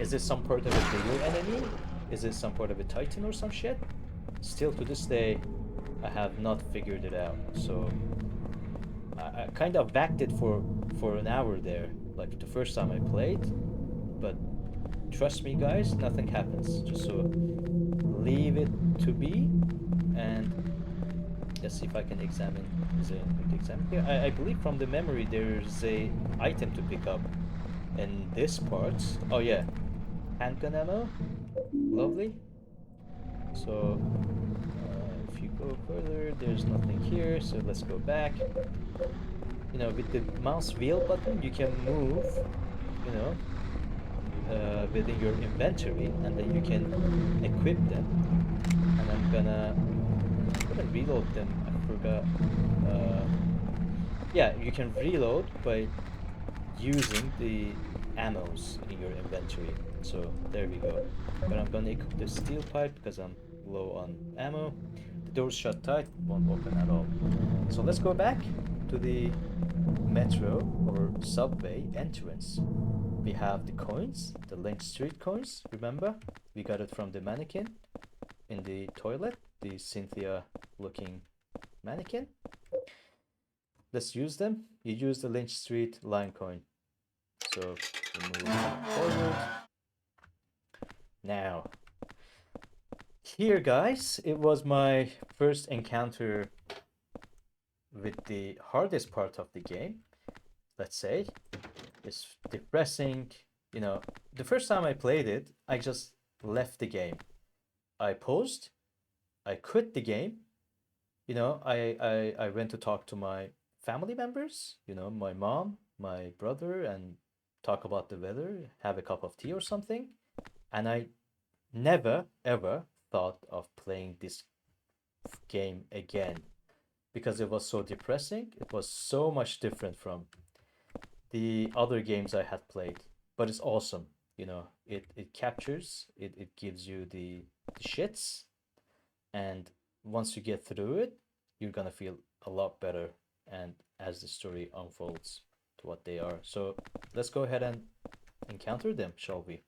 is this some part of a bigger enemy? Is this some part of a titan or some shit? Still to this day, I have not figured it out. So I kind of whacked it for an hour there, like the first time I played, but trust me guys, nothing happens. Just so leave it to be, and let's see if I can examine. Is there anything to examine here? I believe from the memory there's a item to pick up in this part. Oh yeah, handgun ammo, lovely. So if you go further, there's nothing here, so let's go back. You know, with the mouse wheel button you can move, you know, within your inventory, and then you can equip them. And I'm gonna reload them. I forgot. Uh, yeah, you can reload by using the ammos in your inventory. So there we go. But I'm gonna equip the steel pipe because I'm low on ammo. The door's shut tight, won't open at all. So let's go back to the metro or subway entrance. We have the coins, the Lynch Street coins, remember? We got it from the mannequin in the toilet, the Cynthia looking mannequin. Let's use them. You use the Lynch Street line coin. So we move forward. Now, here guys, it was my first encounter with the hardest part of the game. Let's say it's depressing. You know, the first time I played it, I just left the game. I paused, I quit the game. You know, I went to talk to my family members, you know, my mom, my brother, and talk about the weather, have a cup of tea or something. And I never ever thought of playing this game again because it was so depressing. It was so much different from the other games I had played, but it's awesome. You know, it captures, it gives you the shits, and once you get through it, you're gonna feel a lot better and as the story unfolds to what they are. So let's go ahead and encounter them, shall we?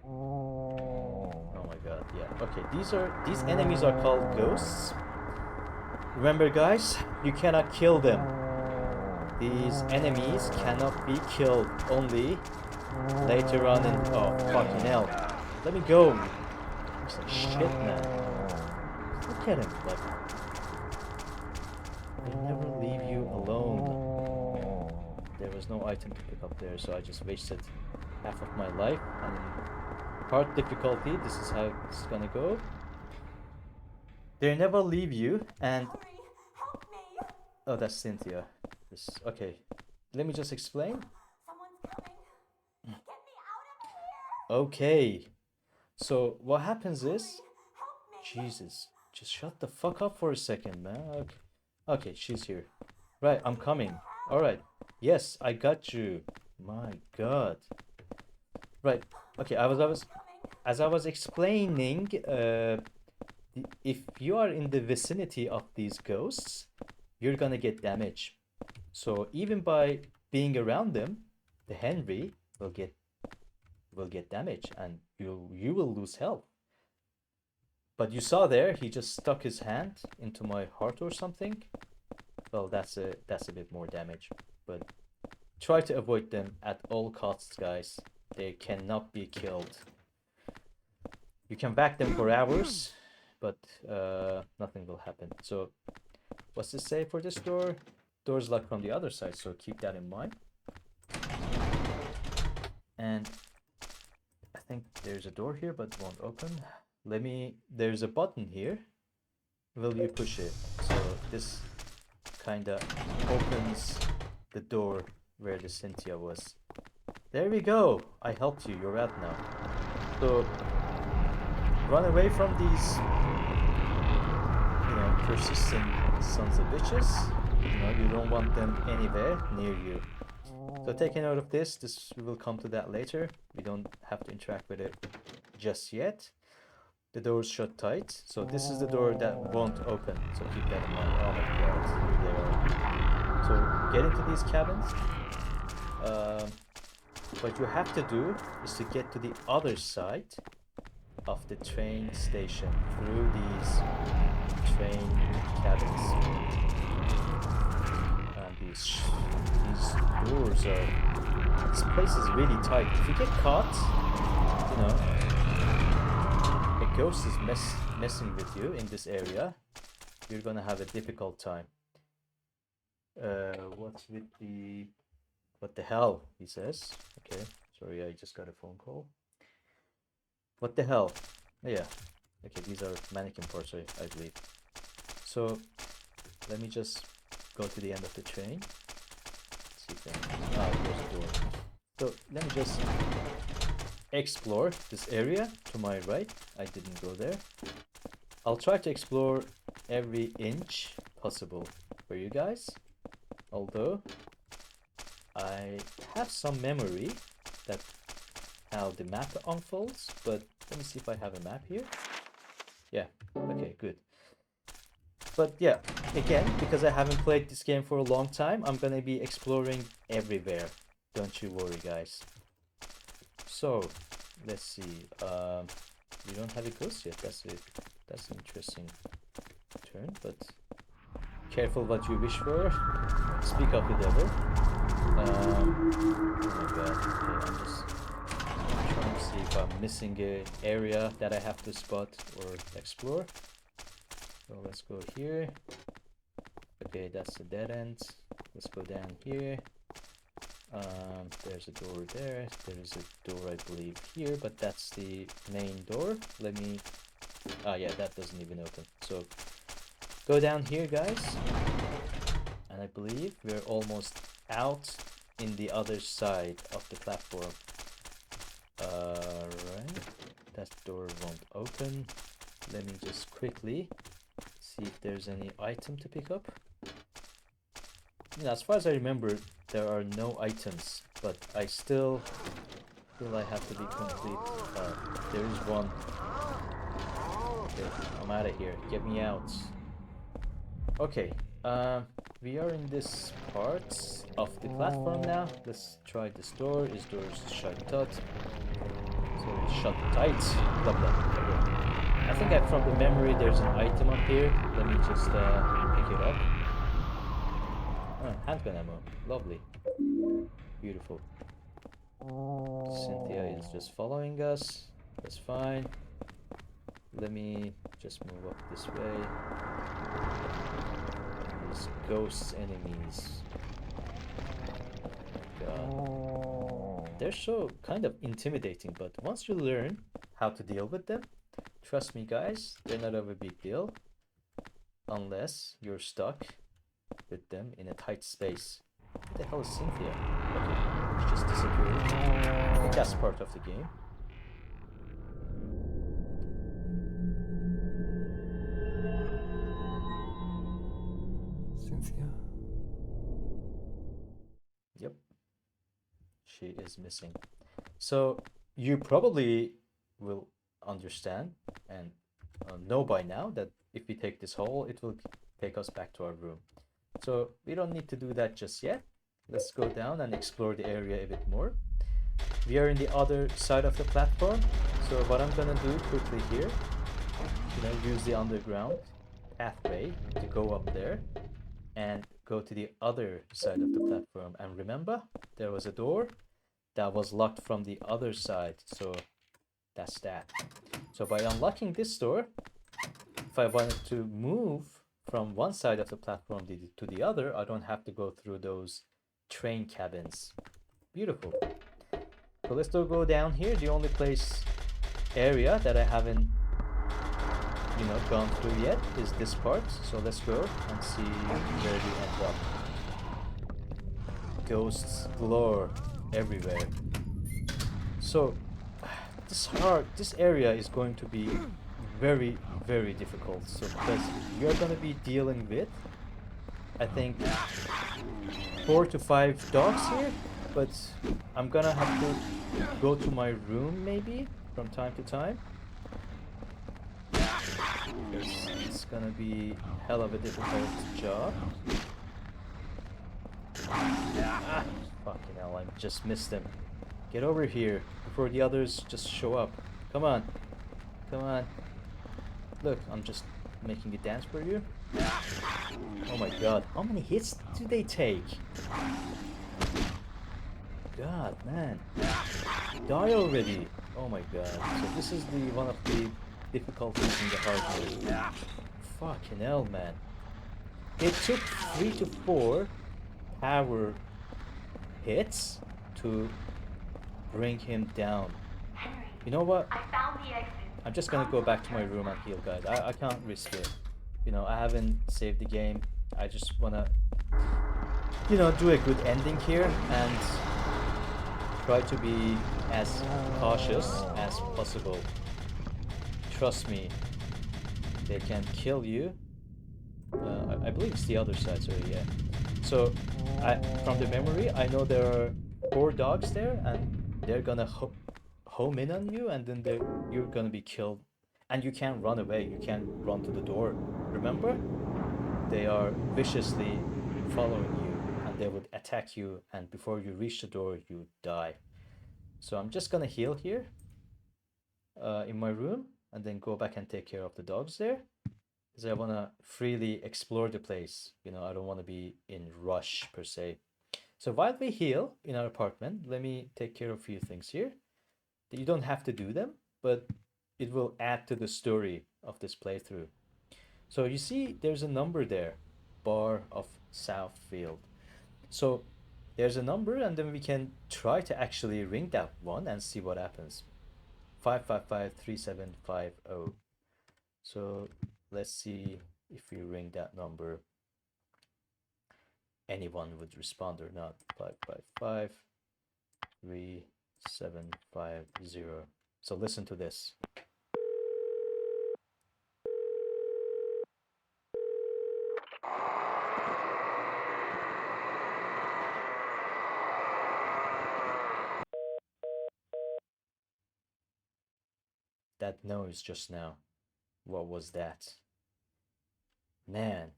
Oh my god, yeah. Okay, these enemies are called ghosts. Remember guys, you cannot kill them. These enemies cannot be killed, only later on in... Oh, fucking hell. Let me go. He's like shit, man. Look at him, like... They never leave you alone. There was no item to pick up there, so I just wasted half of my life. And hard difficulty, this is how it's gonna go. They never leave you, and... Hurry, help me! Oh, that's Cynthia. Okay, let me just explain. Someone's coming. Get me out of here! Okay, so what happens is... Help me! Jesus, just shut the fuck up for a second, man. Okay, she's here. Right, I'm coming. Alright, yes, I got you. My god. Right, okay, as I was explaining, if you are in the vicinity of these ghosts, you're gonna get damage. So even by being around them, the Henry will get damage, and you will lose health. But you saw there, he just stuck his hand into my heart or something. Well, that's a bit more damage, but try to avoid them at all costs, guys. They cannot be killed. You can back them for hours, but nothing will happen. So what's this say for this door? Door's locked from the other side, so keep that in mind. And I think there's a door here, but won't open. There's a button here. Will you push it? So this kinda opens the door where the Cynthia was. There we go. I helped you. You're out now. So run away from these, you know, persistent sons of bitches. You know, you don't want them anywhere near you. So take a note of this. We will come to that later. We don't have to interact with it just yet. The door's shut tight. So this is the door that won't open. So keep that in mind. Oh my god, here they are. So get into these cabins. What you have to do is to get to the other side of the train station through these train cabins. And these doors are... This place is really tight. If you get caught, you know, a ghost is messing with you in this area, you're gonna have a difficult time. What's with the... What the hell, he says. Okay, sorry, I just got a phone call. What the hell? Yeah, Okay, these are mannequin parts, I believe. So let me just go to the end of the train. See if there's a door. So let me just explore this area to my right. I didn't go there. I'll try to explore every inch possible for you guys. Although I have some memory that how the map unfolds, but let me see if I have a map here. Yeah, okay, good. But yeah, again, because I haven't played this game for a long time, I'm gonna be exploring everywhere. Don't you worry, guys. So, let's see. We don't have a ghost yet. That's an interesting turn, but careful what you wish for. Speak of the devil. Oh my god. Okay, I'm just trying to see if I'm missing an area that I have to spot or explore. So let's go here. Okay, that's the dead end. Let's go down here. There's a door there. There's a door, I believe, here, but that's the main door. Let me... Ah, yeah, that doesn't even open. So, go down here, guys. And I believe we're almost out in the other side of the platform. Right. That door won't open. Let me just quickly see if there's any item to pick up. You know, as far as I remember, there are no items, but I still feel I have to be complete. There is one. Okay, I'm out of here. Get me out. Okay, we are in this part of the platform now. Let's try this door. This door is shut tight. So it's shut tight. Blah, blah. Okay. I think from the memory there's an item up here. Let me just pick it up. Oh, handgun ammo. Lovely. Beautiful. Cynthia is just following us. That's fine. Let me just move up this way. These ghost enemies. God. They're so kind of intimidating, but once you learn how to deal with them, trust me guys, they're not of a big deal. Unless you're stuck with them in a tight space. What the hell is Cynthia? Okay, it's just disappeared. I think that's part of the game. Cynthia. Yep. She is missing. So you probably will understand and know by now that if we take this hole, it will take us back to our room. So we don't need to do that just yet. Let's go down and explore the area a bit more. We are in the other side of the platform. So what I'm gonna do quickly here, use the underground pathway to go up there and go to the other side of the platform. And remember, there was a door that was locked from the other side. So that's that. So by unlocking this door, if I wanted to move from one side of the platform to the other, I don't have to go through those train cabins. Beautiful. So let's go down here. The only area that I haven't, gone through yet is this part. So let's go and see where we end up. Ghosts galore everywhere. So this area is going to be very, very difficult. So because you're going to be dealing with, I think, 4 to 5 dogs here, but I'm gonna have to go to my room maybe from time to time. Because it's gonna be hell of a difficult job. Ah, fucking hell, I just missed them. Get over here before the others just show up. Come on. Come on. Look, I'm just making a dance for you. Oh my god, how many hits do they take? God, man. Die already. Oh my god. So this is one of the difficulties in the hard mode. Fucking hell, man. It took 3 to 4 power hits to bring him down. Henry, You know what? I found the exit. I'm just gonna go back to my room and heal, guys. I can't risk it. You know, I haven't saved the game. I just wanna, you know, do a good ending here and try to be as cautious as possible. Trust me, they can kill you. I believe it's the other side, sorry, yeah. So, from the memory, I know there are 4 dogs there, and they're gonna home in on you, and then you're gonna be killed. And you can't run away, you can't run to the door. Remember? They are viciously following you, and they would attack you, and before you reach the door, you die. So I'm just gonna heal here in my room, and then go back and take care of the dogs there. Because I want to freely explore the place. You know, I don't want to be in rush per se. So while we heal in our apartment, let me take care of a few things here. You don't have to do them, but it will add to the story of this playthrough. So you see there's a number there, Bar of Southfield. So there's a number, and then we can try to actually ring that one and see what happens. 555-3750. So let's see if we ring that number, anyone would respond or not. 555-3750. So listen to this. That noise just now, what was that? Man,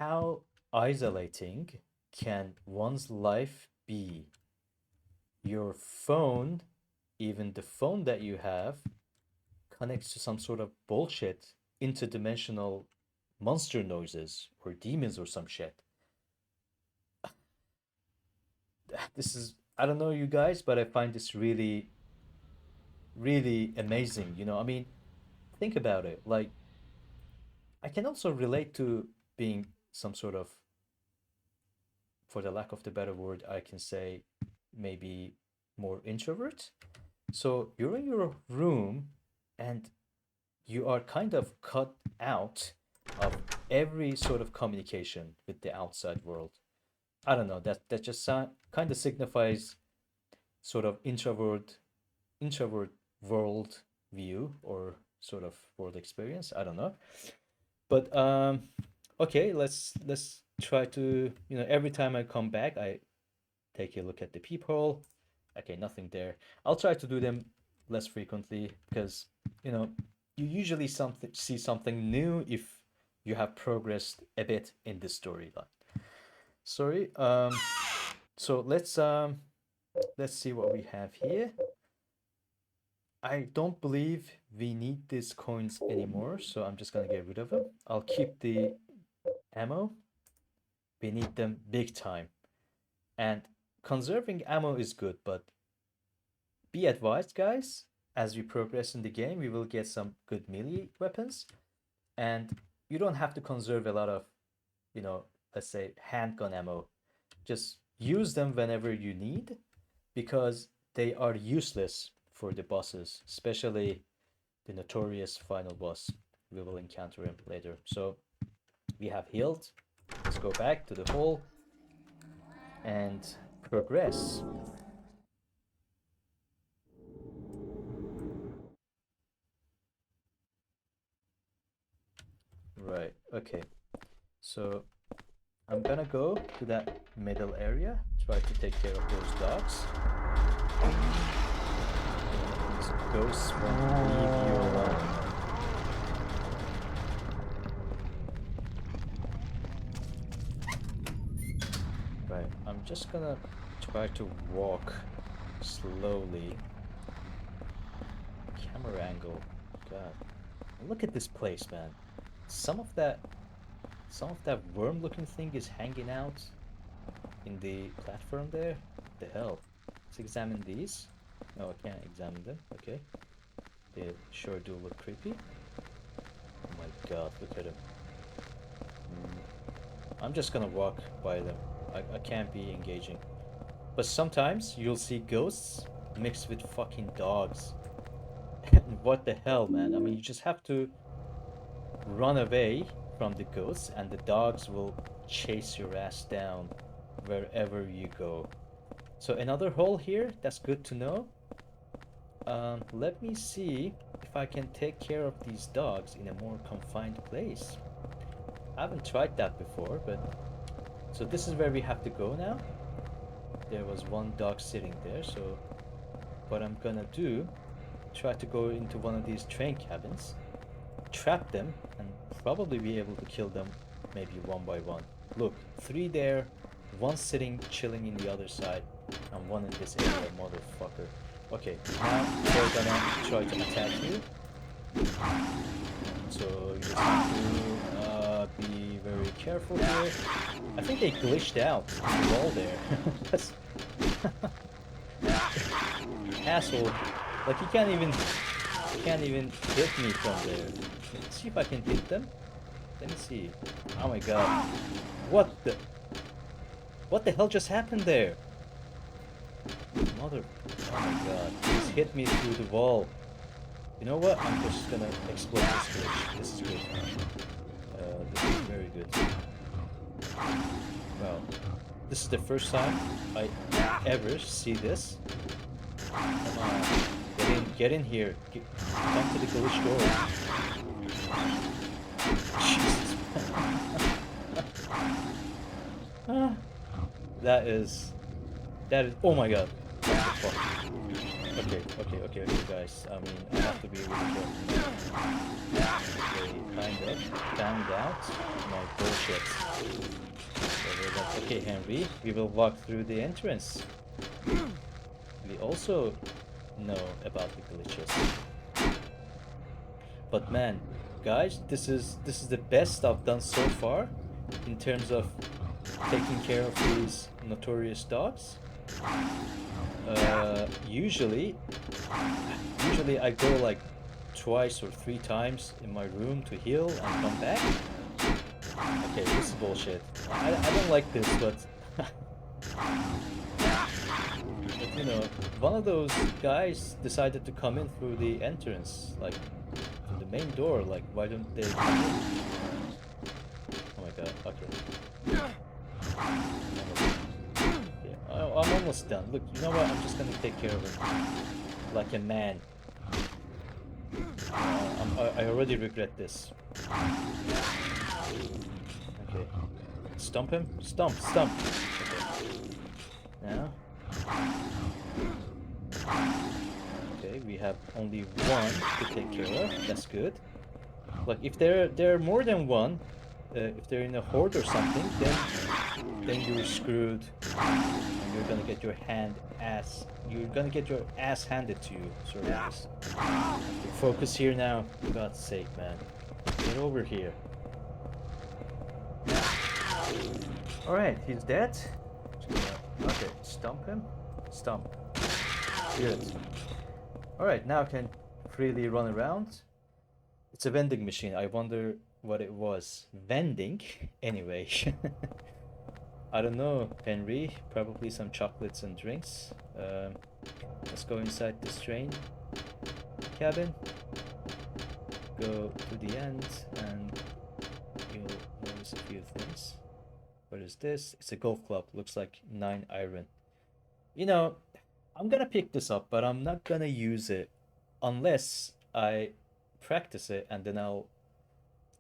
how isolating can one's life be? Your phone, even the phone that you have, connects to some sort of bullshit interdimensional monster noises or demons or some shit. This is, I don't know you guys, but I find this really, really amazing. You know, I mean, think about it. Like, I can also relate to being some sort of, for the lack of the better word, I can say maybe more introvert. So you're in your room and you are kind of cut out of every sort of communication with the outside world. I don't know, that just kind of signifies sort of introvert world view or sort of world experience. I don't know. But okay, let's try to, you know, every time I come back, I take a look at the peephole. Okay, nothing there. I'll try to do them less frequently because, you know, you usually see something new if you have progressed a bit in the storyline. Sorry. So let's see what we have here. I don't believe we need these coins anymore, so I'm just gonna get rid of them. I'll keep the ammo. We need them big time. And conserving ammo is good, but be advised, guys, as we progress in the game, we will get some good melee weapons. And you don't have to conserve a lot of, you know, let's say handgun ammo. Just use them whenever you need, because they are useless for the bosses, especially the notorious final boss. We will encounter him later. So we have healed. Let's go back to the hole and progress. Right, okay. So I'm gonna go to that middle area, try to take care of those dogs. These ghosts won't leave you alone. Right, I'm just gonna try to walk slowly. Camera angle, God. Look at this place, man. Some of that worm-looking thing is hanging out in the platform there. What the hell? Let's examine these. No, I can't examine them. Okay. They sure do look creepy. Oh my God, look at them. I'm just gonna walk by them. I can't be engaging. But sometimes you'll see ghosts mixed with fucking dogs. And what the hell, man? I mean, you just have to run away from the ghosts, and the dogs will chase your ass down wherever you go. So another hole here, that's good to know. Let me see if I can take care of these dogs in a more confined place. I haven't tried that before, but... So this is where we have to go now. There was one dog sitting there, so... What I'm gonna do, try to go into one of these train cabins, trap them, and probably be able to kill them maybe one by one. Look, 3 there, 1 sitting, chilling in the other side, and 1 in this area, motherfucker. Okay, now they're gonna try to attack you. So you just have to be very careful here. I think they glitched out the wall there. That's asshole. Like he can't even hit me from there. Let's see if I can hit them. Let me see. Oh my god. What the hell just happened there? Mother... Oh my god. He's hit me through the wall. You know what? I'm just gonna explode this glitch. This is good. This is very good. Well, this is the first time I ever see this. Come on. Get in here. Come to the glitch door. Jesus. That is... Oh my god. What the fuck? Okay, guys. I mean, I have to be really careful. They kind of found out my bullshit. So they're like, okay, Henry, we will walk through the entrance. We also know about the glitches. But man, guys, this is the best I've done so far in terms of taking care of these notorious dogs. Usually I go like twice or 3 times in my room to heal and come back. Okay, this is bullshit. I don't like this, but you know, one of those guys decided to come in through the entrance, like through the main door. Like, why don't they come in? Oh my god, okay. I'm almost done. Look, you know what? I'm just gonna take care of it like a man. I already regret this. Okay. Stomp him? Stomp! Okay. Now. Okay, we have only 1 to take care of. That's good. Like, if there are more than 1, if they're in a horde or something, then you're screwed. And you're gonna get your ass handed to you, sort of. Focus here now, for God's sake, man. Get over here. Alright, he's dead. Okay, stomp him. Stomp. Good. Alright, now I can freely run around. It's a vending machine. I wonder what it was. Vending? Anyway. I don't know, Henry. Probably some chocolates and drinks. Let's go inside this train cabin. Go to the end and you'll notice a few things. What is this? It's a golf club. Looks like 9 iron. You know, I'm gonna pick this up, but I'm not gonna use it unless I practice it, and then I'll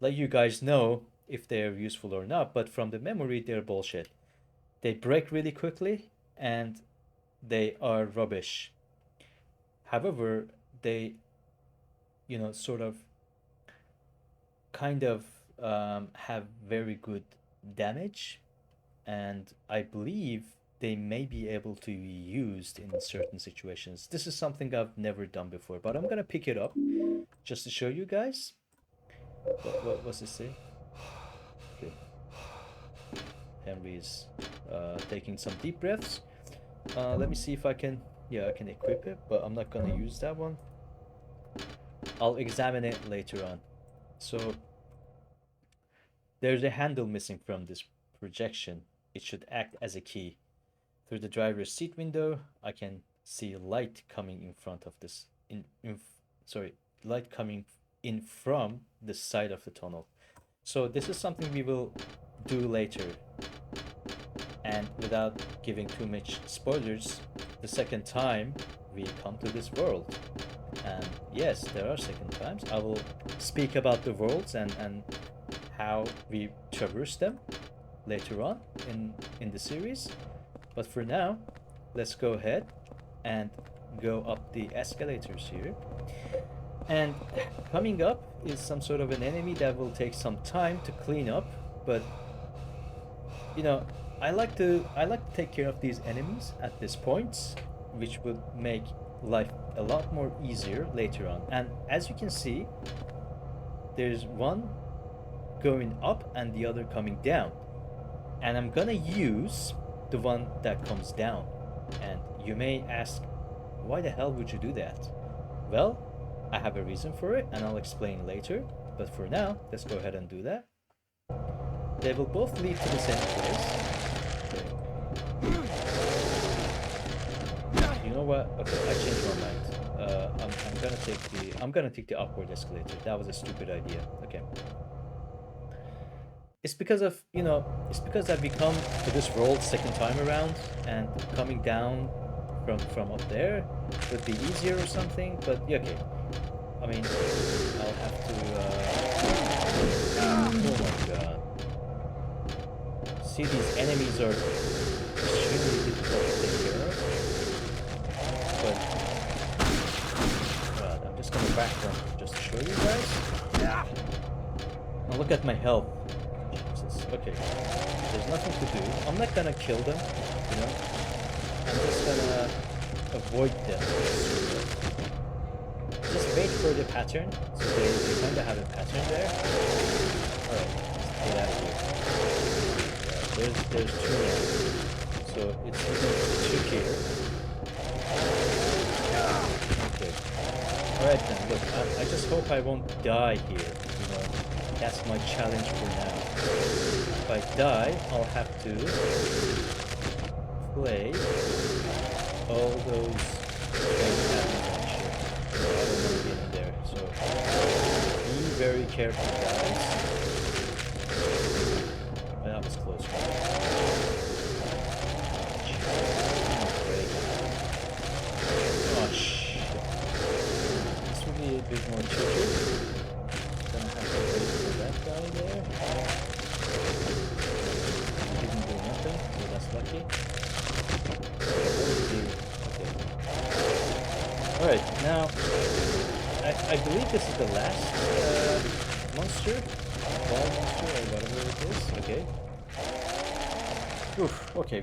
let you guys know if they're useful or not. But from the memory, they're bullshit. They break really quickly and they are rubbish. However, they, you know, sort of kind of have very good damage, and I believe they may be able to be used in certain situations. This is something I've never done before, but I'm gonna pick it up just to show you guys. What was it say? Okay. Henry's taking some deep breaths. Let me see if I can... Yeah, I can equip it, but I'm not gonna use that one. I'll examine it later on. So, there's a handle missing from this projection. It should act as a key. Through the driver's seat window, I can see light coming in front of this... light coming in from the side of the tunnel. So this is something we will do later. And without giving too much spoilers, the second time we come to this world. And yes, there are second times. I will speak about the worlds and how we traverse them later on in the series. But for now, let's go ahead and go up the escalators here. And coming up is some sort of an enemy that will take some time to clean up, but you know, I like to take care of these enemies at this point, which would make life a lot more easier later on. And as you can see, there's one going up and the other coming down. And I'm gonna use the one that comes down. And you may ask, why the hell would you do that? Well, I have a reason for it and I'll explain later. But for now, let's go ahead and do that. They will both lead to the same place. You know what? Okay, I changed my mind. I'm gonna take the upward escalator. That was a stupid idea. Okay. It's because of, it's because I've come to this world second time around, and coming down from up there would be easier or something, but yeah, okay. I mean, I'll have to, oh my god. See, these enemies are extremely difficult to take care of. But, god, I'm just gonna whack them just to show you guys. Now look at my health. Jesus, okay. There's nothing to do. I'm not gonna kill them, I'm just gonna avoid them. Just wait for the pattern. So they kind of have a pattern there. Alright, get out of here. There's two now. So it's even trickier. Okay. Alright then, look, I just hope I won't die here. That's my challenge for now. If I die, I'll have to play all those things happening and shit. I don't want to get in there, so be very careful, guys. That was close. Oh shit. This will be a bit more tricky. Gonna have to wait for that guy there. Didn't do nothing, so that's lucky. Okay. Alright, now I believe this is the last monster. Ball monster or whatever it is. Okay. Oof, okay,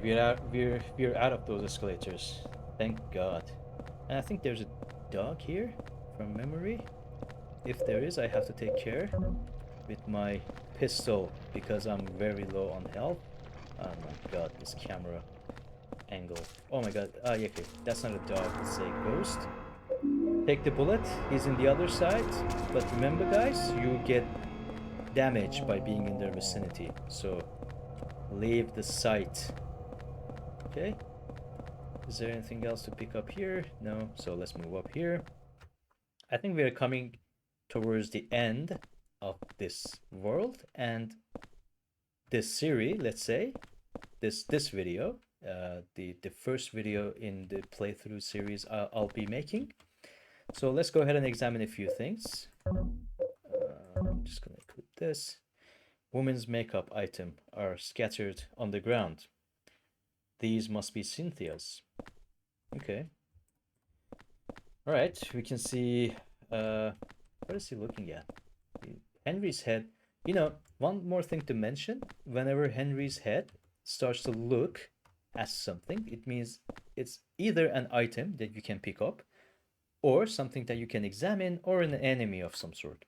we're out of those escalators. Thank God. And I think there's a dog here from memory. If there is, I have to take care with my pistol because I'm very low on health. Oh my god, this camera angle. Oh my god. Ah, yeah, okay. That's not a dog, it's a ghost. Take the bullet. He's in the other side. But remember, guys, you get damaged by being in their vicinity. So leave the site. Okay. Is there anything else to pick up here? No. So let's move up here. I think we are coming towards the end of this world and this series, let's say. This video. The first video in the playthrough series I'll be making. So let's go ahead and examine a few things. I'm just gonna click this. Women's makeup item are scattered on the ground. These must be Cynthia's. Okay. All right, we can see. What is he looking at? Henry's head. One more thing to mention. Whenever Henry's head starts to look as something, it means it's either an item that you can pick up or something that you can examine or an enemy of some sort.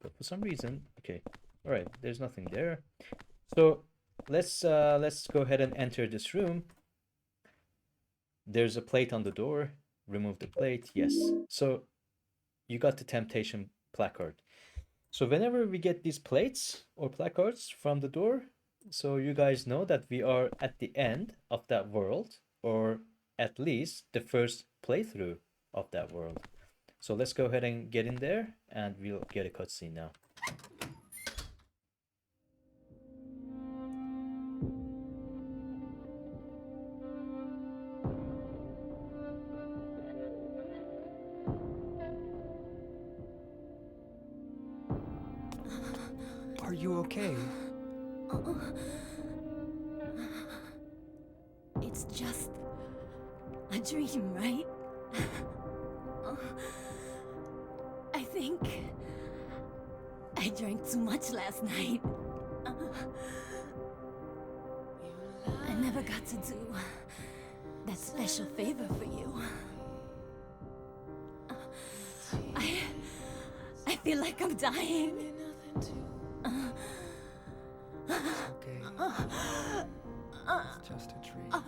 But for some reason, okay, all right, there's nothing there. So let's go ahead and enter this room. There's a plate on the door. Remove the plate. Yes. So you got the temptation placard. So whenever we get these plates or placards from the door, so you guys know that we are at the end of that world, or at least the first playthrough of that world. So let's go ahead and get in there, and we'll get a cutscene now. Are you okay? It's just a dream, right? I think I drank too much last night. I never got to do that special favor for you. I feel like I'm dying. Okay. It's just a dream.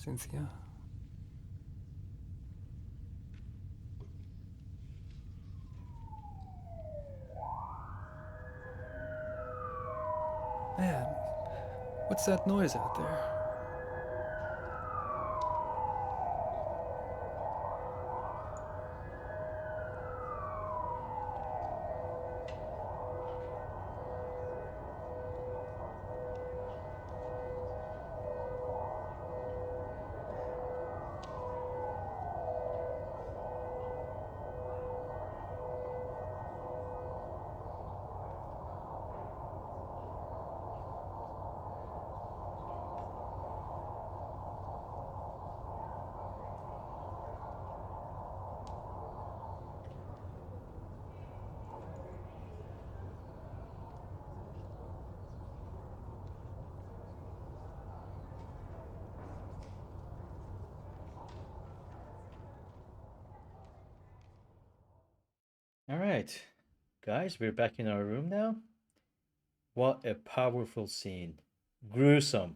Cynthia? Man, what's that noise out there? All right, guys, we're back in our room now. What a powerful scene. Gruesome.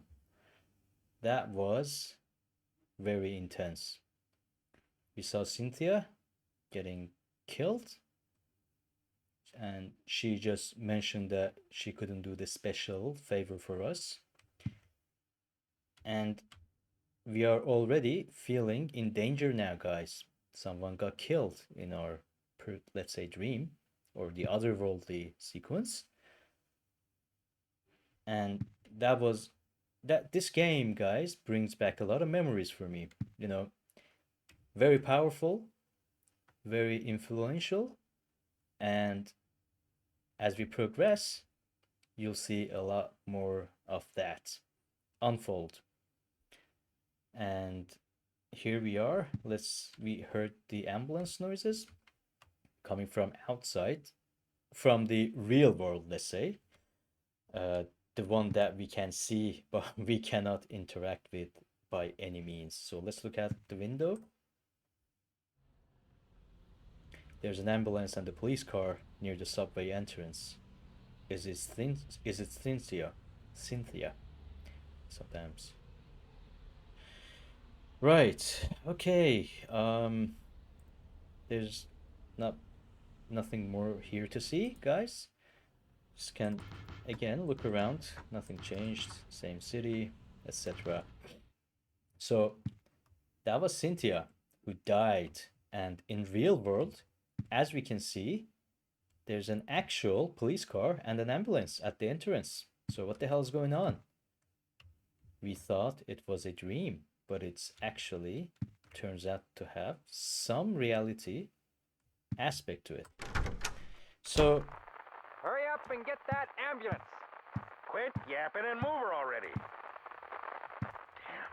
That was very intense. We saw Cynthia getting killed, and she just mentioned that she couldn't do the special favor for us. And we are already feeling in danger now, guys. Someone got killed in our, let's say, dream or the otherworldly sequence. And this game, guys, brings back a lot of memories for me. You know, very powerful, very influential, and as we progress, you'll see a lot more of that unfold. And here we are. We heard the ambulance noises coming from outside, from the real world, let's say. The one that we can see, but we cannot interact with by any means. So let's look at the window. There's an ambulance and a police car near the subway entrance. Is it Cynthia? Cynthia. Sometimes. Right. Okay. There's not nothing more here to see, guys. Just can again look around. Nothing changed. Same city, etc. So that was Cynthia who died. And in real world, as we can see, there's an actual police car and an ambulance at the entrance. So what the hell is going on? We thought it was a dream, but it's actually turns out to have some reality aspect to it. So Hurry up and get that ambulance. Quit yapping and move her already. Damn,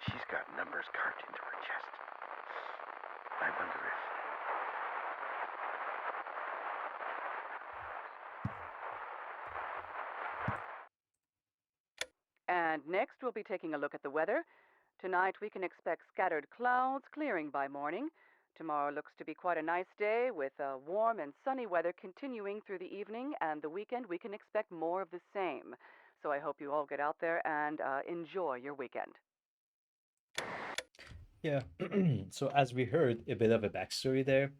she's got numbers carved into her chest. I wonder if... And next, we'll be taking a look at the weather. Tonight, we can expect scattered clouds clearing by morning. Tomorrow looks to be quite a nice day with warm and sunny weather continuing through the evening, and the weekend we can expect more of the same. So I hope you all get out there and enjoy your weekend. yeah, so as we heard a bit of a backstory there,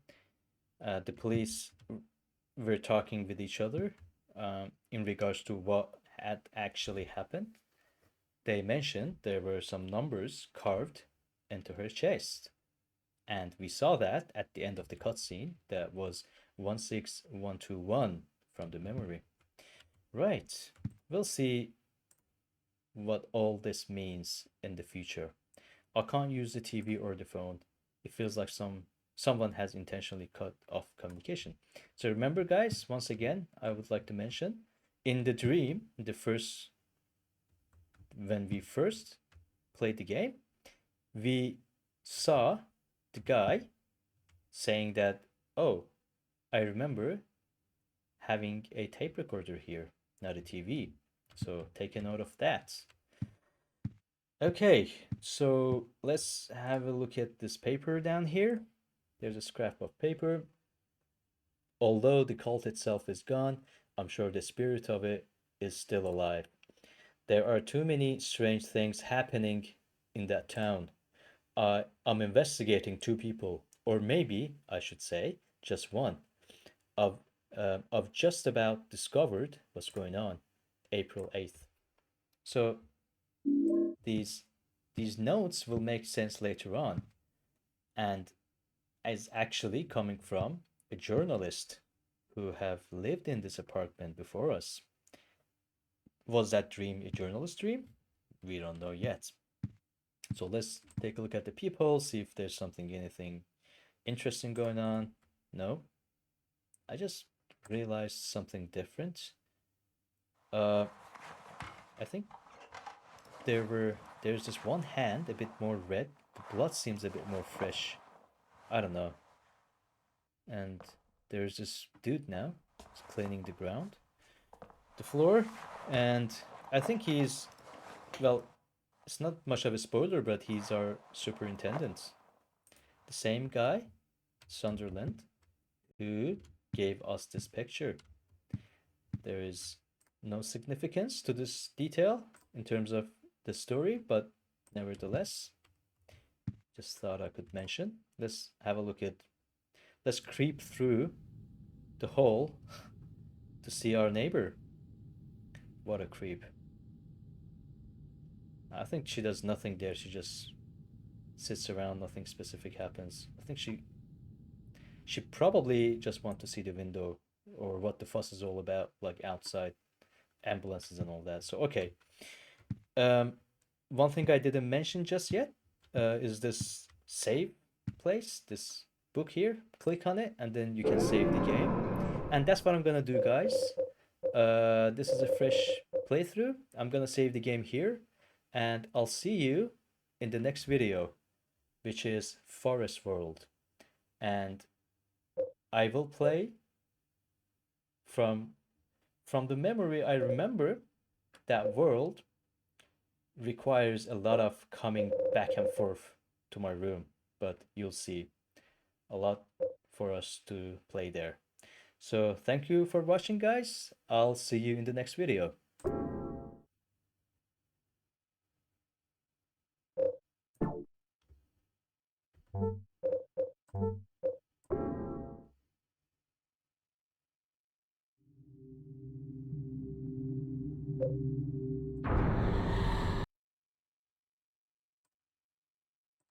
the police were talking with each other in regards to what had actually happened. They mentioned there were some numbers carved into her chest. And we saw that at the end of the cutscene. That was 16121 from the memory. Right. We'll see what all this means in the future. I can't use the TV or the phone. It feels like someone has intentionally cut off communication. So remember, guys, once again, I would like to mention in the dream, when we first played the game, we saw the guy saying that, oh, I remember having a tape recorder here, not a TV. So take a note of that. Okay, so let's have a look at this paper down here. There's a scrap of paper. Although the cult itself is gone, I'm sure the spirit of it is still alive. There are too many strange things happening in that town. I'm investigating two people, or maybe I should say just one. I've just about discovered what's going on. April 8th. So these these notes will make sense later on, and is actually coming from a journalist who have lived in this apartment before us. Was that dream a journalist dream? We don't know yet. So let's take a look at the people, see if there's anything interesting going on. No. I just realized something different. I think there's this one hand a bit more red. The blood seems a bit more fresh. I don't know. And there's this dude now. He's cleaning the ground, the floor, and I think he's, well, it's not much of a spoiler, but he's our superintendent. The same guy, Sunderland, who gave us this picture. There is no significance to this detail in terms of the story, but nevertheless, just thought I could mention. Let's have a look at, let's creep through the hole to see our neighbor. What a creep. I think she does nothing there. She just sits around, nothing specific happens. I think she probably just wants to see the window or what the fuss is all about, like outside ambulances and all that. So okay. One thing I didn't mention just yet is this save place, this book here. Click on it and then you can save the game. And that's what I'm gonna do, guys. This is a fresh playthrough. I'm gonna save the game here, and I'll see you in the next video, which is Forest World. And I will play from the memory I remember. That world requires a lot of coming back and forth to my room, but you'll see a lot for us to play there. So thank you for watching, guys. I'll see you in the next video.